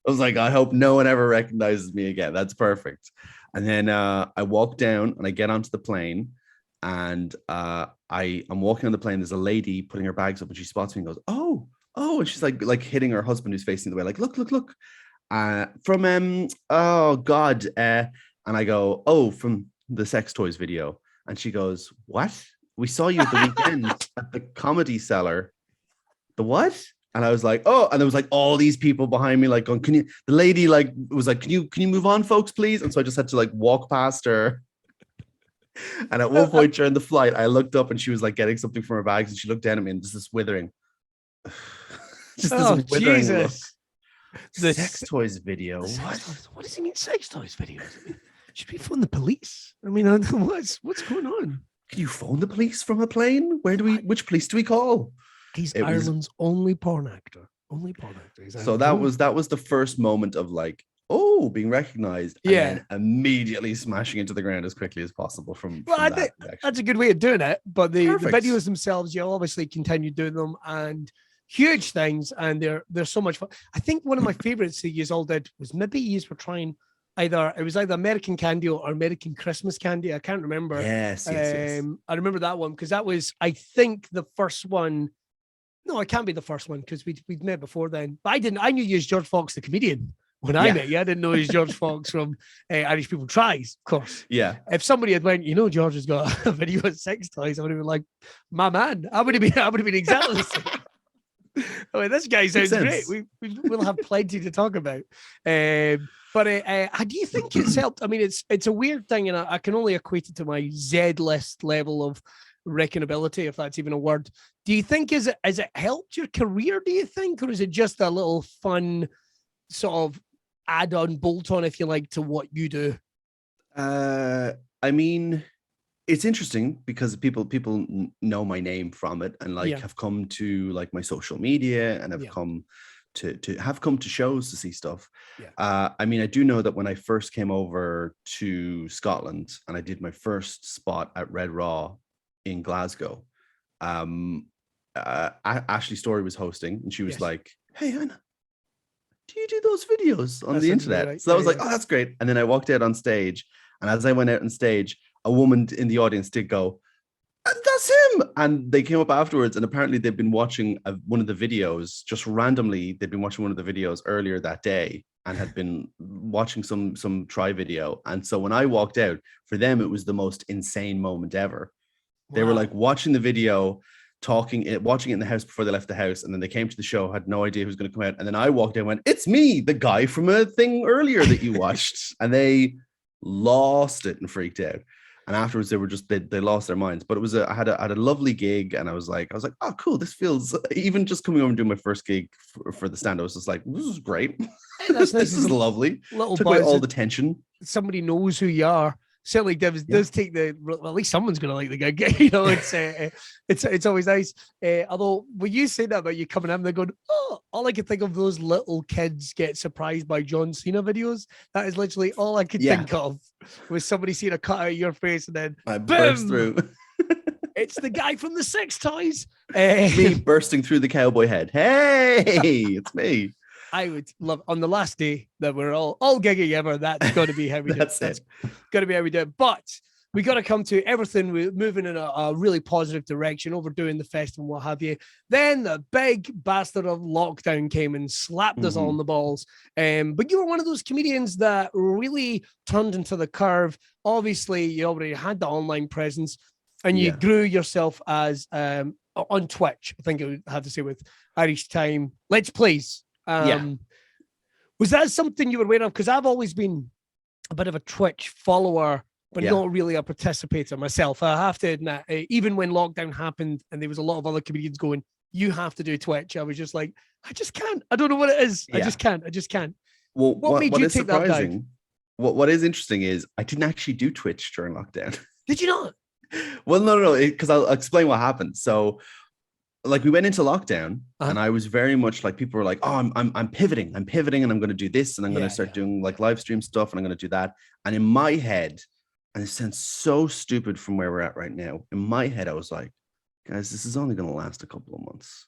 was like, I hope no one ever recognizes me again. That's perfect. And then I walk down and I get onto the plane. And I'm walking on the plane. There's a lady putting her bags up and she spots me and goes, "Oh, oh." And she's like hitting her husband who's facing the way, like, "Look, look, look." From oh God. And I go, "Oh, from the sex toys video." And she goes, "What? We saw you at the weekend at the Comedy Cellar." "The what?" And I was like, "Oh," and there was like all these people behind me, like going, "Can you?" The lady like was like, "Can you move on, folks, please?" And so I just had to like walk past her. And at one point during the flight, I looked up and she was like getting something from her bags, and she looked down at me and just this withering, just this withering Jesus. look. The sex toys video. What does he mean, sex toys videos? I mean, should we phone the police? I mean, what's going on? Can you phone the police from a plane? Which police do we call? He's Ireland's only porn actor. Only porn actor. So that was the first moment of like, oh, being recognized, and then immediately smashing into the ground as quickly as possible from I think that's a good way of doing it. But the videos themselves, you obviously continue doing them, and huge things, and they're so much fun. I think one of my favorites that you all did was maybe you were trying either American Candy or American Christmas Candy. I can't remember. Yes. I remember that one because that was, I think, the first one. No, it can't be the first one because we'd met before then. But I knew you as George Fox, the comedian, when I met you. I didn't know you as George Fox from Irish People Tries, of course. Yeah. If somebody had went, George has got a video of sex toys, I would have been like, my man. I would have been exactly the same. I mean, this guy sounds great. We'll have plenty to talk about. But do you think it's helped? I mean, it's a weird thing, and I can only equate it to my Z-list level of reckonability, if that's even a word. Do you think has it helped your career, do you think, or is it just a little fun sort of add-on, bolt-on, if you like, to what you do? I mean, it's interesting because people know my name from it and have come to like my social media and have come to shows to see stuff. I mean, I do know that when I first came over to Scotland and I did my first spot at Red Raw in Glasgow, Ashley Story was hosting, and she was like, "Hey Anna, do you do those videos on the internet?" Right. So I was like, "Oh, that's great." And then I walked out on stage, and as I went out on stage, a woman in the audience did go, "That's him." And they came up afterwards, and apparently they've been watching one of the videos just randomly. They'd been watching one of the videos earlier that day and had been watching some try video. And so when I walked out, for them, it was the most insane moment ever. Wow. They were like watching the video, watching it in the house before they left the house. And then they came to the show, had no idea who was going to come out. And then I walked in and went, "It's me, the guy from a thing earlier that you watched." And they lost it and freaked out. And afterwards they were just, they lost their minds. But it was I had a lovely gig, and I was like, "Oh, cool. This feels," even just coming over and doing my first gig for the stand, I was just like, "This is great." Hey, that's nice. This is lovely. Took away all the tension. Somebody knows who you are. Certainly does take well, at least someone's going to like the gig. It's always nice. Although when you say that about you coming in, they're going, "Oh," all I could think of those little kids get surprised by John Cena videos. That is literally all I could think of, was somebody seeing a cut out of your face and then I burst through. It's the guy from the sex toys. Me bursting through the cowboy head. Hey, it's me. I would love, on the last day that we're all gigging ever, that's got to be how we do it. That's got to be how we do it. But we got to come to everything. We're moving in a really positive direction, overdoing the festival and what have you. Then the big bastard of lockdown came and slapped us all on the balls. But you were one of those comedians that really turned into the curve. Obviously, you already had the online presence, and you grew yourself as on Twitch. I think I would have to say with Irish Time Let's Plays. Was that something you were aware of? Because I've always been a bit of a Twitch follower, but not really a participator myself. I have to admit, even when lockdown happened and there was a lot of other comedians going, "You have to do Twitch," I was just like, I just can't. I don't know what it is. I just can't. Well, what made you take that dive? What is interesting is I didn't actually do Twitch during lockdown. Did you not? Well, no, because I'll explain what happened. So, like, we went into lockdown, and I was very much like, people were like, "Oh, I'm pivoting, and I'm going to do this, and I'm going to start doing like live stream stuff, and I'm going to do that." And in my head, and it sounds so stupid from where we're at right now, in my head, I was like, guys, this is only going to last a couple of months.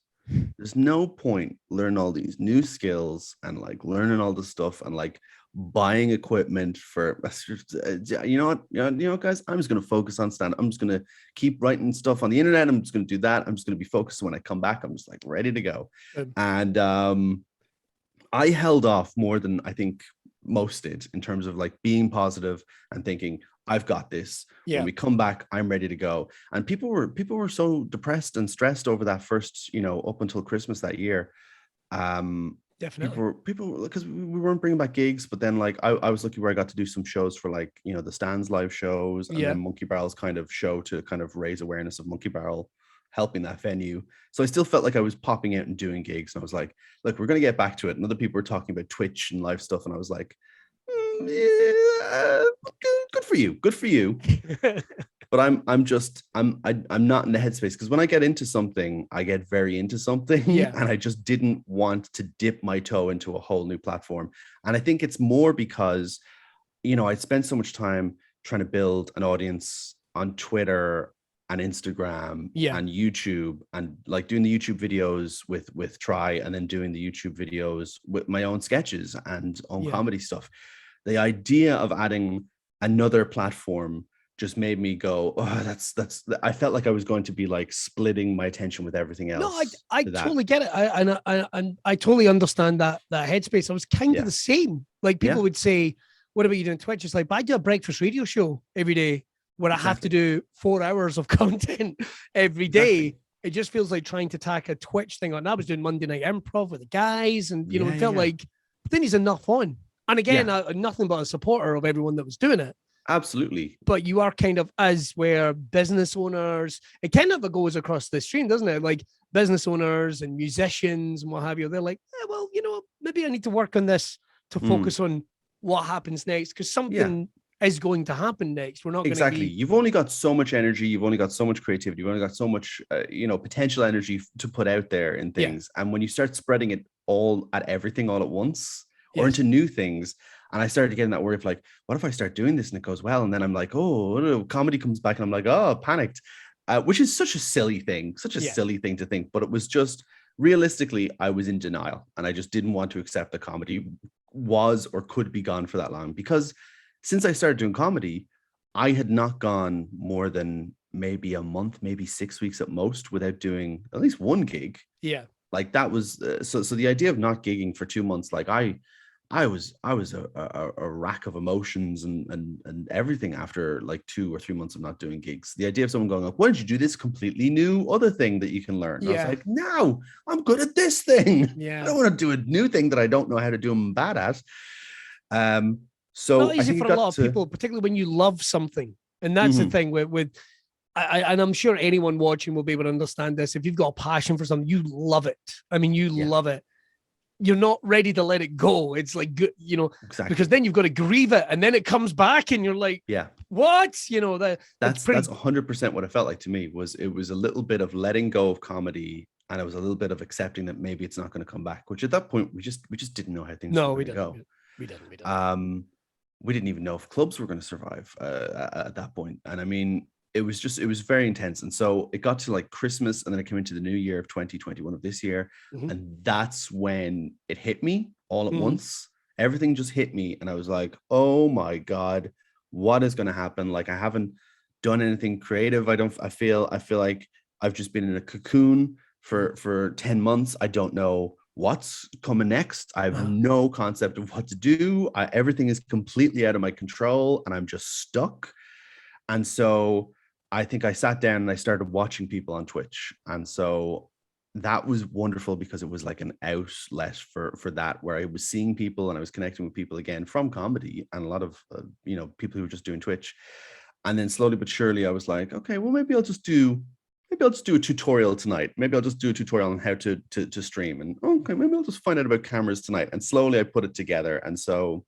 There's no point learning all these new skills and like learning all this stuff and like buying equipment for, you know what, guys, I'm just going to focus on stand. I'm just going to keep writing stuff on the internet. I'm just going to do that. I'm just going to be focused. When I come back, I'm just like ready to go. And I held off more than I think most did in terms of like being positive and thinking, I've got this. When we come back, I'm ready to go. And people were so depressed and stressed over that first, up until Christmas that year. Definitely. People because we weren't bringing back gigs, but then like I was lucky where I got to do some shows for like, the Stands live shows and then Monkey Barrel's kind of show to kind of raise awareness of Monkey Barrel helping that venue. So I still felt like I was popping out and doing gigs, and I was like, look, we're going to get back to it. And other people were talking about Twitch and live stuff, and I was like, yeah, good for you. But I'm not in the headspace, because when I get into something, I get very into something, and I just didn't want to dip my toe into a whole new platform. And I think it's more because, I spent so much time trying to build an audience on Twitter and Instagram and YouTube, and like doing the YouTube videos with Try, and then doing the YouTube videos with my own sketches and own comedy stuff. The idea of adding another platform just made me go, oh, that's I felt like I was going to be like splitting my attention with everything else. No, I totally get it. I totally understand that headspace. I was kind of the same. Like people would say, what about you doing Twitch? It's like, but I do a breakfast radio show every day where I have to do 4 hours of content every day. It just feels like trying to tack a Twitch thing on. I was doing Monday Night Improv with the guys, and it felt like, but then he's enough on. And again, I'm nothing but a supporter of everyone that was doing it. Absolutely. But you are kind of, as where business owners, it kind of goes across the stream, doesn't it? Like business owners and musicians and what have you, they're like, well, maybe I need to work on this to focus on what happens next, because something is going to happen next. We're not exactly. Going to be... You've only got so much energy. You've only got so much creativity. You've only got so much, potential energy to put out there in things. And when you start spreading it all at everything all at once, or into new things. And I started getting that worry of like, what if I start doing this and it goes well? And then I'm like, oh, comedy comes back, and I'm like, oh, panicked, which is such a silly thing to think. But it was just, realistically, I was in denial, and I just didn't want to accept that comedy was or could be gone for that long. Because since I started doing comedy, I had not gone more than maybe a month, maybe 6 weeks at most, without doing at least one gig. Like that was so the idea of not gigging for 2 months, like I was a rack of emotions and everything after like 2 or 3 months of not doing gigs. The idea of someone going, why don't you do this completely new other thing that you can learn? I was like, no, I'm good at this thing. I don't want to do a new thing that I don't know how to do and I'm bad at. So not easy for a lot of people, particularly when you love something. And that's the thing with and I'm sure anyone watching will be able to understand this. If you've got a passion for something, you love it. I mean, you love it. You're not ready to let it go. It's like, because then you've got to grieve it, and then it comes back, and you're like, what? That's 100% what it felt like to me. It was a little bit of letting go of comedy, and it was a little bit of accepting that maybe it's not going to come back. Which at that point we just didn't know how things were going to go. We didn't. We didn't even know if clubs were going to survive at that point. And I mean, it was very intense. And so it got to like Christmas, and then it came into the new year of 2021 of this year. And that's when it hit me all at once. Everything just hit me. And I was like, oh my God, what is going to happen? Like, I haven't done anything creative. I feel like I've just been in a cocoon for 10 months. I don't know what's coming next. I have no concept of what to do. Everything is completely out of my control, and I'm just stuck. And so I think I sat down and I started watching people on Twitch. And so that was wonderful, because it was like an outlet for that, where I was seeing people and I was connecting with people again from comedy, and a lot of, people who were just doing Twitch. And then slowly but surely I was like, okay, well, maybe I'll just do a tutorial tonight. Maybe I'll just do a tutorial on how to stream. And okay, maybe I'll just find out about cameras tonight. And slowly I put it together. And so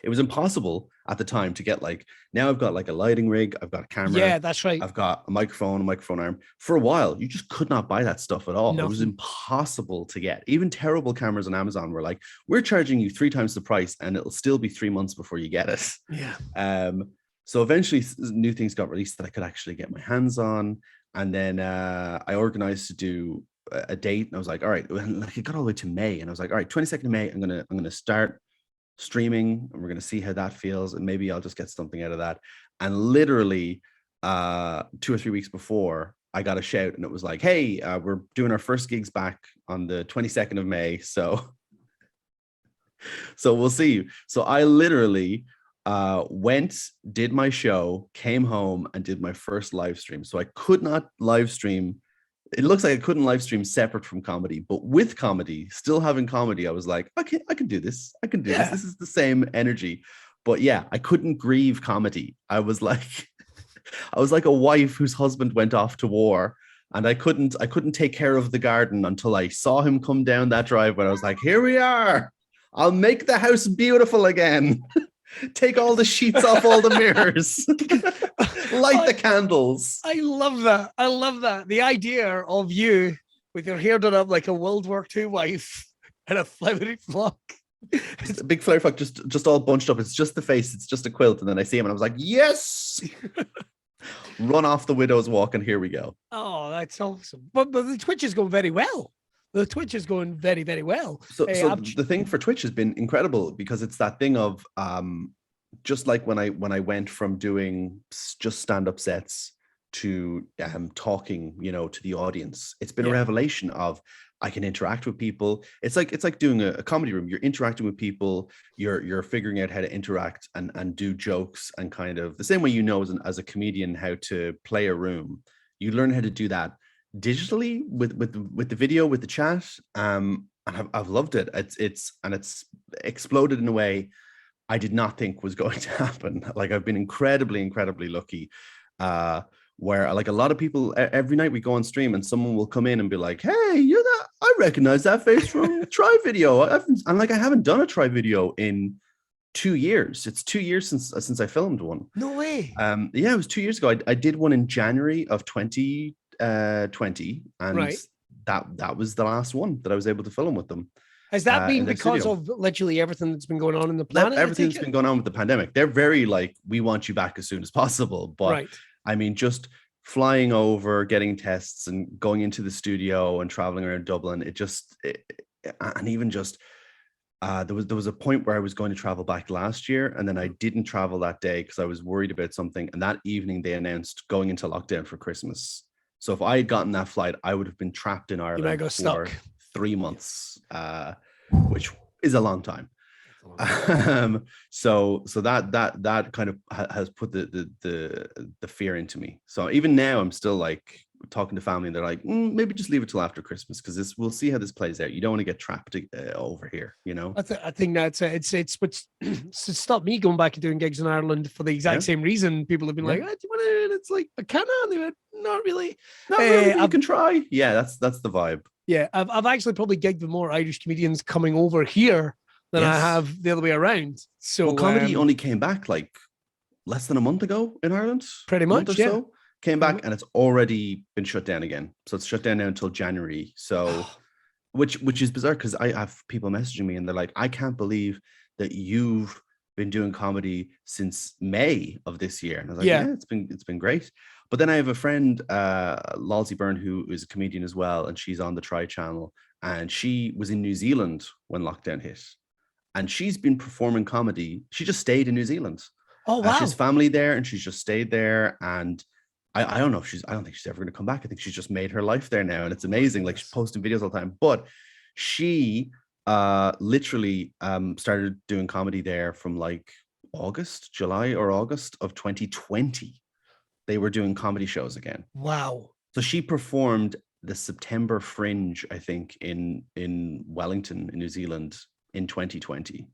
it was impossible at the time to get like, now I've got like a lighting rig, I've got a camera. Yeah, that's right. I've got a microphone arm. For a while, you just could not buy that stuff at all. Nothing. It was impossible to get. Even terrible cameras on Amazon were like, we're charging you 3 times the price, and it'll still be 3 months before you get it. Yeah. So eventually new things got released that I could actually get my hands on. And then I organized to do a date, and I was like, all right, like it got all the way to May, and I was like, all right, 22nd of May, I'm gonna start streaming, and we're gonna see how that feels, and maybe I'll just get something out of that. And literally 2 or 3 weeks before, I got a shout, and it was like, hey, we're doing our first gigs back on the 22nd of May, so we'll see. So I literally went, did my show, came home, and did my first live stream. So I could not live stream. It looks like I couldn't live stream separate from comedy, but with comedy, still having comedy, I was like, okay, I can do this. I can do this. This is the same energy. But yeah, I couldn't grieve comedy. I was like a wife whose husband went off to war, and I couldn't take care of the garden until I saw him come down that driveway. I was like, here we are. I'll make the house beautiful again. Take all the sheets off all the mirrors. Light the candles. I love that. I love that. The idea of you with your hair done up like a World War II wife and a flowery flock. Just a big flowery flock, just all bunched up. It's just the face. It's just a quilt. And then I see him and I was like, yes. Run off the widow's walk, and here we go. Oh, that's awesome. But the Twitch is going very well. The Twitch is going very, very well. So the thing for Twitch has been incredible, because it's that thing of just like when I went from doing just stand-up sets to talking, to the audience. It's been a revelation of I can interact with people. It's like doing a comedy room. You're interacting with people. You're figuring out how to interact and do jokes, and kind of the same way as a comedian how to play a room. You learn how to do that digitally with the video, with the chat, and I've loved it. It's exploded in a way I did not think was going to happen. Like, I've been incredibly lucky, where like a lot of people, every night we go on stream and someone will come in and be like, hey, you're that, I recognize that face from Try Video. I haven't done a Try Video in 2 years. It's 2 years since I filmed one. No way. Yeah, it was 2 years ago. I did one in January of 2020, and that was the last one that I was able to film with them. Has that been because of literally everything that's been going on in the planet? Everything that's been going on with the pandemic. They're very like, we want you back as soon as possible. But I mean, just flying over, getting tests, and going into the studio and traveling around Dublin, and even just there was a point where I was going to travel back last year, and then I didn't travel that day because I was worried about something. And that evening they announced going into lockdown for Christmas. So if I had gotten that flight, I would have been trapped in Ireland for stuck. 3 months, which is a long time. So that kind of has put the fear into me. So even now I'm still like talking to family, and they're like, maybe just leave it till after Christmas, because we'll see how this plays out. You don't want to get trapped over here, I think that's it's what's stopped me going back and doing gigs in Ireland for the exact same reason. People have been like, do you want to? And it's like, I kind of, not really. You can try. Yeah, that's the vibe. Yeah, I've actually probably gigged with more Irish comedians coming over here than I have the other way around. So comedy only came back like less than a month ago in Ireland. Pretty much, yeah. So came back, and it's already been shut down again. So it's shut down now until January. So, which is bizarre, because I have people messaging me and they're like, I can't believe that you've been doing comedy since May of this year. And I was like, yeah, it's been great. But then I have a friend, Lalsey Byrne, who is a comedian as well, and she's on the Try channel, and she was in New Zealand when lockdown hit, and she's been performing comedy. She just stayed in New Zealand. Oh wow! She has family there, and she's just stayed there. And I don't know if I don't think she's ever going to come back. I think she's just made her life there now, and it's amazing. Like, she's posting videos all the time. But she literally started doing comedy there from like July or August of 2020. They were doing comedy shows again. Wow. So she performed the September Fringe, I think, in Wellington, in New Zealand, in 2020,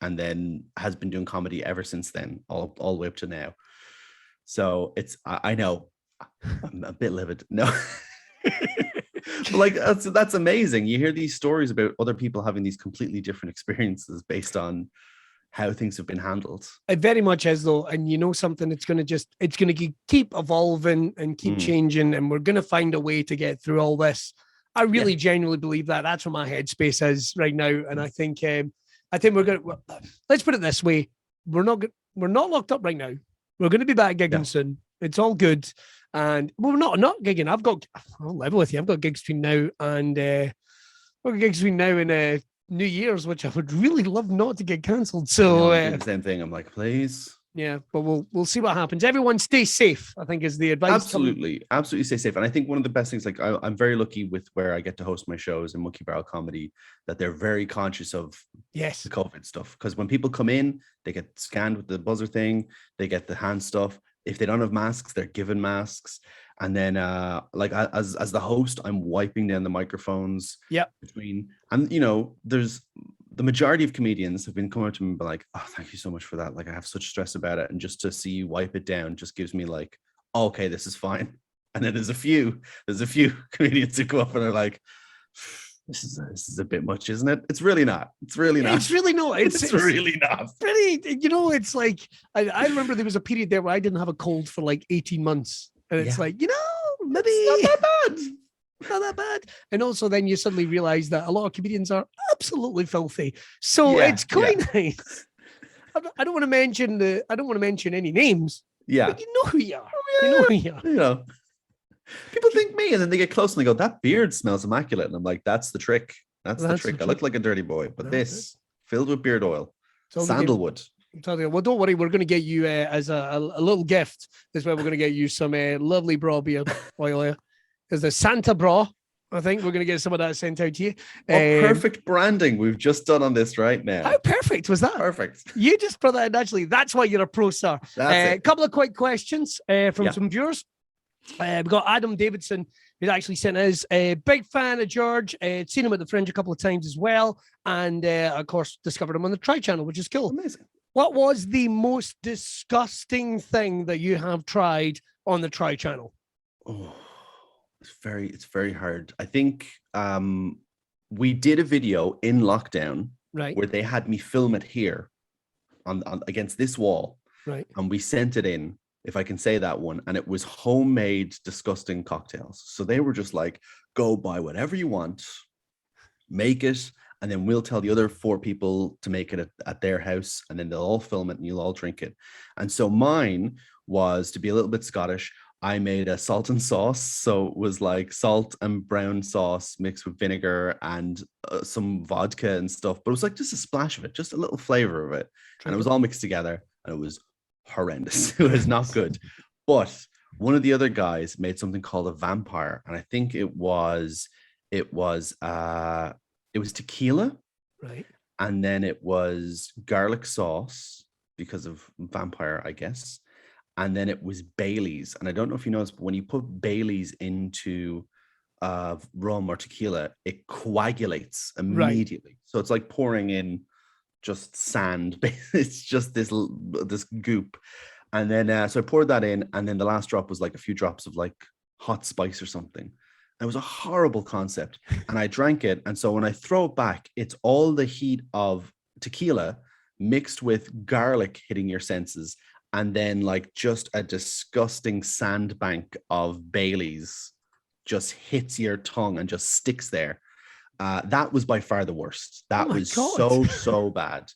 and then has been doing comedy ever since then, all the way up to now. So I know I'm a bit livid. No. But like, that's amazing. You hear these stories about other people having these completely different experiences based on how things have been handled. It very much is, though, and something, it's going to keep evolving and keep changing, and we're going to find a way to get through all this. I really genuinely believe that. That's what my headspace is right now, and I think we're going to. Let's put it this way: we're not locked up right now. We're going to be back gigging soon. It's all good. And well, not gigging. I'll level with you. I've got gigs between now and New Year's, which I would really love not to get cancelled. So the same thing. I'm like, please. Yeah, but we'll see what happens. Everyone stay safe, I think, is the advice. Absolutely stay safe. And I think one of the best things, like I'm very lucky with where I get to host my shows in Monkey Barrel Comedy, that they're very conscious of the COVID stuff. Because when people come in, they get scanned with the buzzer thing, they get the hand stuff. If they don't have masks, they're given masks. And then like as the host, I'm wiping down the microphones between, and there's the majority of comedians have been coming up to me and be like, oh, thank you so much for that. Like, I have such stress about it. And just to see you wipe it down just gives me like, oh, okay, this is fine. And then there's a few comedians who go up and are like, this is a bit much, isn't it? It's really not. It's really not. It's really not. It's really not. Pretty, it's like, I remember there was a period there where I didn't have a cold for like 18 months. And it's like, maybe it's not that bad. Not that bad. And also then you suddenly realize that a lot of comedians are absolutely filthy. So it's quite nice. I don't want to mention any names. Yeah. But you know who you are. You know who you are. People think me, and then they get close and they go, that beard smells immaculate. And I'm like, that's the trick. That's the trick. I look like a dirty boy, but this filled with beard oil, sandalwood. Well, don't worry. We're going to get you as a little gift. This is where we're going to get you some lovely Braw beard oil here. There's the Santa Braw. I think we're going to get some of that sent out to you. Perfect branding we've just done on this right now. How perfect was that? Perfect. You just brought that in naturally. That's why you're a pro star. A couple of quick questions from some viewers. We've got Adam Davidson, who's actually sent us a big fan of George. Seen him at the Fringe a couple of times as well. And of course, discovered him on the Try channel, which is cool. Amazing. What was the most disgusting thing that you have tried on the Try channel? Oh, it's very hard. I think we did a video in lockdown where they had me film it here on against this wall. Right. And we sent it in, if I can say that one, and it was homemade, disgusting cocktails. So they were just like, go buy whatever you want, make it, and then we'll tell the other 4 people to make it at their house, and then they'll all film it and you'll all drink it. And so mine was, to be a little bit Scottish, I made a salt and sauce. So it was like salt and brown sauce mixed with vinegar and some vodka and stuff. But it was like just a splash of it, just a little flavor of it. And it was all mixed together and it was horrendous. It was not good. But one of the other guys made something called a vampire. And I think it was tequila. Right. And then it was garlic sauce because of vampire, I guess. And then it was Bailey's. And I don't know if you noticed, but when you put Bailey's into rum or tequila, it coagulates immediately. Right. So it's like pouring in just sand. It's just this goop. And then, so I poured that in. And then the last drop was like a few drops of like hot spice or something. It was a horrible concept. And I drank it. And so when I throw it back, it's all the heat of tequila mixed with garlic hitting your senses. And then like just a disgusting sandbank of Bailey's just hits your tongue and just sticks there. That was by far the worst. That was so bad.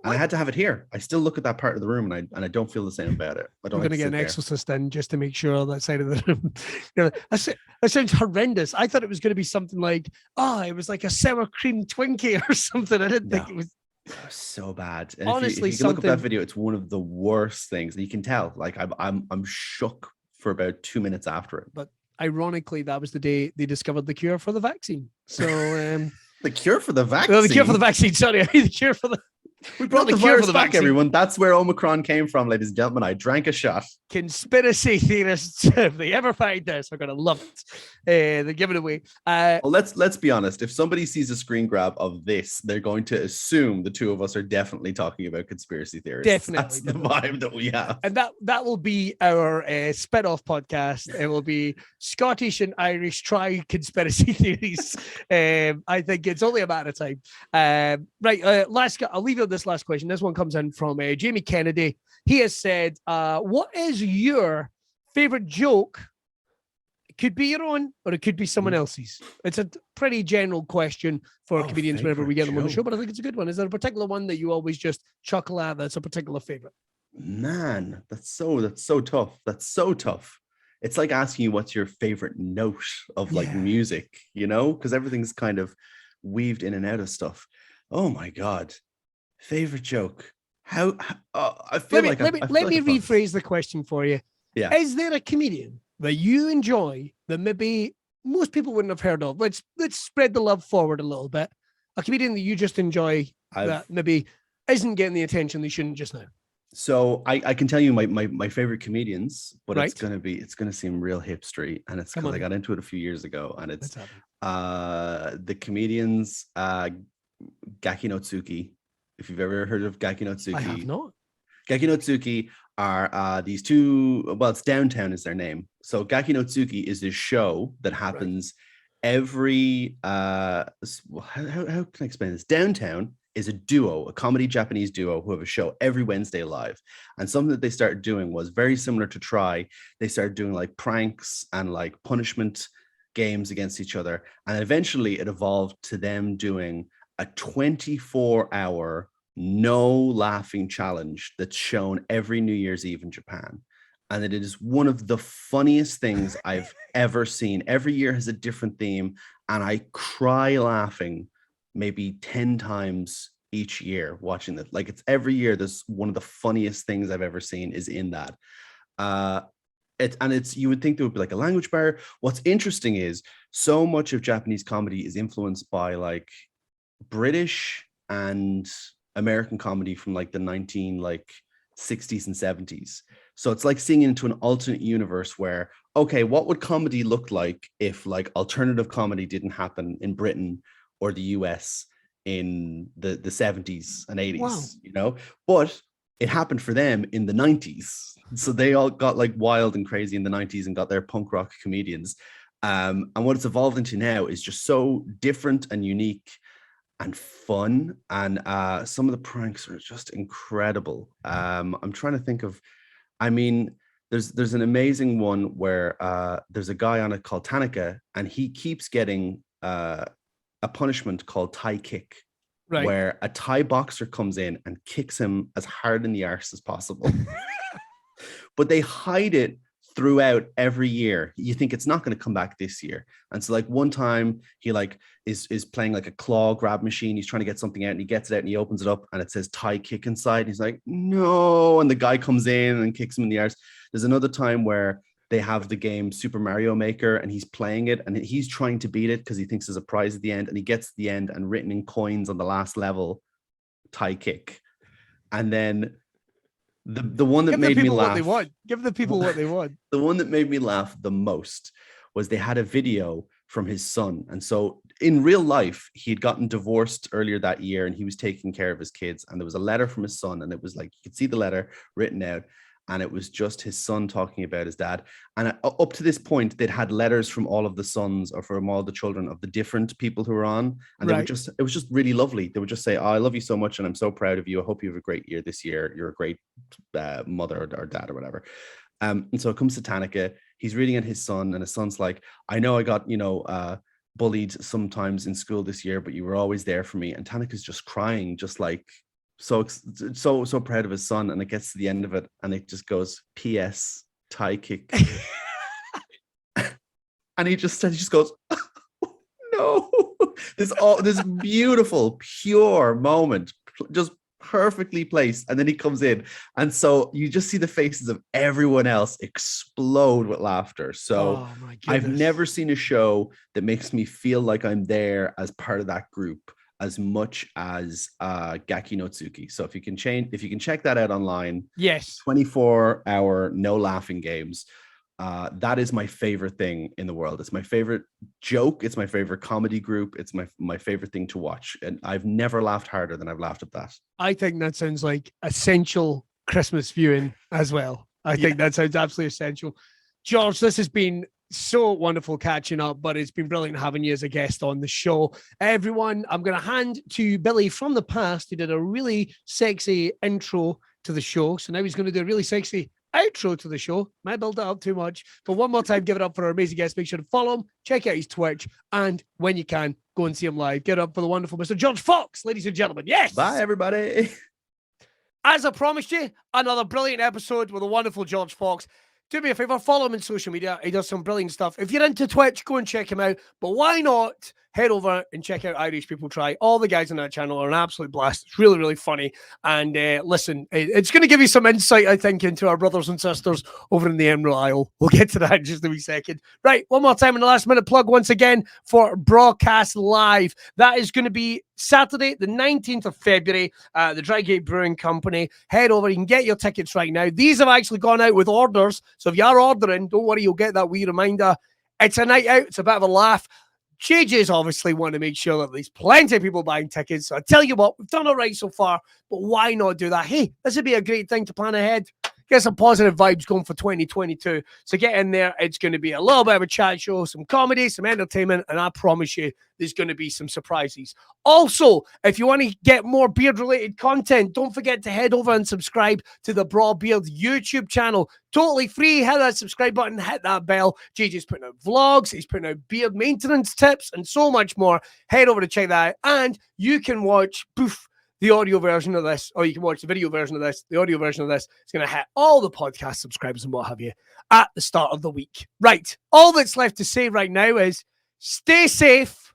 And I had to have it here. I still look at that part of the room and I don't feel the same about it. I don't. We're going to get an exorcist in just to make sure that side of the room. That sounds horrendous. I thought it was going to be something like, it was like a sour cream Twinkie or something. I didn't think it was. So bad. And honestly, if you look up that video, it's one of the worst things. And you can tell, like I'm shook for about 2 minutes after it. But ironically, that was the day they discovered the cure for the vaccine. So the cure for the vaccine. No, the cure for the vaccine. Sorry, the cure for the. We brought the cure for the back, everyone. That's where Omicron came from, ladies and gentlemen. I drank a shot. Conspiracy theorists, if they ever find this, are going to love it. They give it away. Well, let's be honest. If somebody sees a screen grab of this, they're going to assume the two of us are definitely talking about conspiracy theories. Definitely. That's the vibe that we have. And that will be our spin-off podcast. It will be Scottish and Irish try conspiracy theories. I think it's only a matter of time. I'll leave you this last question. This one comes in from Jamie Kennedy. He has said, what is your favorite joke? It could be your own or it could be someone else's. It's a pretty general question for comedians whenever we get them on the show, but I think it's a good one. Is there a particular one that you always just chuckle at that's a particular favorite? Man, that's so tough. That's so tough. it's like asking you what's your favorite note of like music, you know, because everything's kind of weaved in and out of stuff. Oh my God. Favorite joke. I feel let me rephrase the question for you. Yeah. Is there a comedian that you enjoy that maybe most people wouldn't have heard of? Let's spread the love forward a little bit. A comedian that you just enjoy that maybe isn't getting the attention they shouldn't just now. So I can tell you my favorite comedians, but it's gonna seem real hipstery, and it's because I got into it a few years ago, and it's the comedians Gaki no Tsuki. If you've ever heard of Gaki no Tsuki. I have not. Gaki no Tsuki are these two, well, it's Downtown is their name. So Gaki no Tsuki is this show that happens every how can I explain this? Downtown is a duo, a comedy Japanese duo who have a show every Wednesday live. And something that they started doing was very similar to Try. They started doing like pranks and like punishment games against each other. And eventually it evolved to them doing a 24-hour no laughing challenge that's shown every New Year's Eve in Japan. And it is one of the funniest things I've ever seen. Every year has a different theme, and I cry laughing maybe 10 times each year watching that. Like, it's every year, there's one of the funniest things I've ever seen is in that. You would think there would be like a language barrier. What's interesting is so much of Japanese comedy is influenced by like British and American comedy from like the 60s and 70s. So it's like seeing into an alternate universe where, okay, what would comedy look like if like alternative comedy didn't happen in Britain or the US in the 70s and 80s, wow. You know? But it happened for them in the 90s. So they all got like wild and crazy in the 90s and got their punk rock comedians. And what it's evolved into now is just so different and unique and fun, and some of the pranks are just incredible. I'm trying to think of, I mean, there's an amazing one where there's a guy on it called Tanaka, and he keeps getting a punishment called Thai kick, where a Thai boxer comes in and kicks him as hard in the arse as possible. But they hide it throughout every year. You think it's not going to come back this year. And so like one time he like is playing like a claw grab machine. He's trying to get something out and he gets it out and he opens it up and it says Thai kick inside. And he's like, no. And the guy comes in and kicks him in the arse. There's another time where they have the game Super Mario Maker and he's playing it and he's trying to beat it because he thinks there's a prize at the end, and he gets to the end and written in coins on the last level, Thai kick. And then the one that made me laugh. Give the people what they want. The one that made me laugh the most was they had a video from his son. And so in real life, he had gotten divorced earlier that year and he was taking care of his kids. And there was a letter from his son, and it was like, you could see the letter written out. And it was just his son talking about his dad. And up to this point, they'd had letters from all of the sons or from all the children of the different people who were on. And it was just really lovely. They would just say, oh, I love you so much. And I'm so proud of you. I hope you have a great year this year. You're a great mother or dad or whatever. And so it comes to Tanaka. He's reading at his son, and his son's like, I know I got, bullied sometimes in school this year, but you were always there for me. And Tanaka's just crying, just like, so proud of his son. And it gets to the end of it and it just goes, P.S. Thai kick. And he just goes, no. This beautiful, pure moment, just perfectly placed. And then he comes in, and so you just see the faces of everyone else explode with laughter. So I've never seen a show that makes me feel like I'm there as part of that group as much as Gaki no Tsuki. So if you can check that out online, yes, 24-hour no laughing games. That is my favorite thing in the world. It's my favorite joke. It's my favorite comedy group. It's my favorite thing to watch. And I've never laughed harder than I've laughed at that. I think that sounds like essential Christmas viewing as well. I think that sounds absolutely essential. George, this has been so wonderful catching up, but it's been brilliant having you as a guest on the show. Everyone, I'm going to hand to Billy from the past, who did a really sexy intro to the show. So now he's going to do a really sexy outro to the show. Might build that up too much, but one more time, give it up for our amazing guest. Make sure to follow him, check out his Twitch, and when you can, go and see him live. Get up for the wonderful Mr. George Fox, ladies and gentlemen. Yes. Bye, everybody. As I promised you, another brilliant episode with a wonderful George Fox. do me a favor, follow him on social media. He does some brilliant stuff. If you're into Twitch, go and check him out. But why not head over and check out Irish People Try? All the guys on that channel are an absolute blast. It's really, really funny. And listen, it's going to give you some insight, I think, into our brothers and sisters over in the Emerald Isle. We'll get to that in just a wee second. Right, one more time in the last minute plug once again for Braw Cast Live. That is going to be Saturday, the 19th of February, the Drygate Brewing Company. Head over. You can get your tickets right now. These have actually gone out with orders. So if you are ordering, don't worry, you'll get that wee reminder. It's a night out. It's a bit of a laugh. JJ's obviously want to make sure that there's plenty of people buying tickets. So I tell you what, we've done all right so far, but why not do that? Hey, this would be a great thing to plan ahead. Get some positive vibes going for 2022. So get in there. It's going to be a little bit of a chat show, some comedy, some entertainment, and I promise you there's going to be some surprises. Also, if you want to get more beard-related content, don't forget to head over and subscribe to the Braw Beard YouTube channel. Totally free. Hit that subscribe button, hit that bell. JJ's putting out vlogs, he's putting out beard maintenance tips, and so much more. Head over to check that out, and you can watch the audio version of this, or you can watch the video version of this. The audio version of this is going to hit all the podcast subscribers and what have you at the start of the week. Right. All that's left to say right now is stay safe,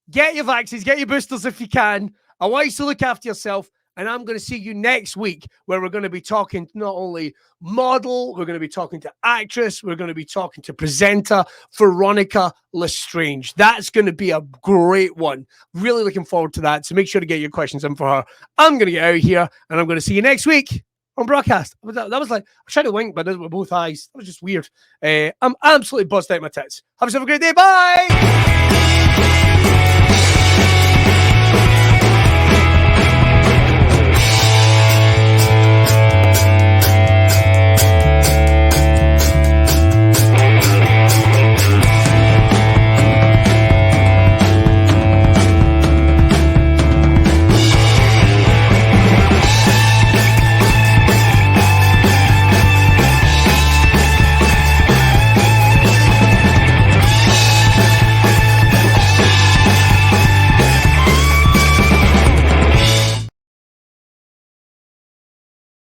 get your vaccines, get your boosters if you can. I want you to look after yourself, and I'm going to see you next week where we're going to be talking to not only model, we're going to be talking to actress, we're going to be talking to presenter Veronica Lestrange. That's going to be a great one. Really looking forward to that. So make sure to get your questions in for her. I'm going to get out of here, and I'm going to see you next week on Braw Cast. That was like, I tried to wink, but I did it with both eyes. That was just weird. I'm absolutely buzzed out my tits. Have yourself a great day. Bye!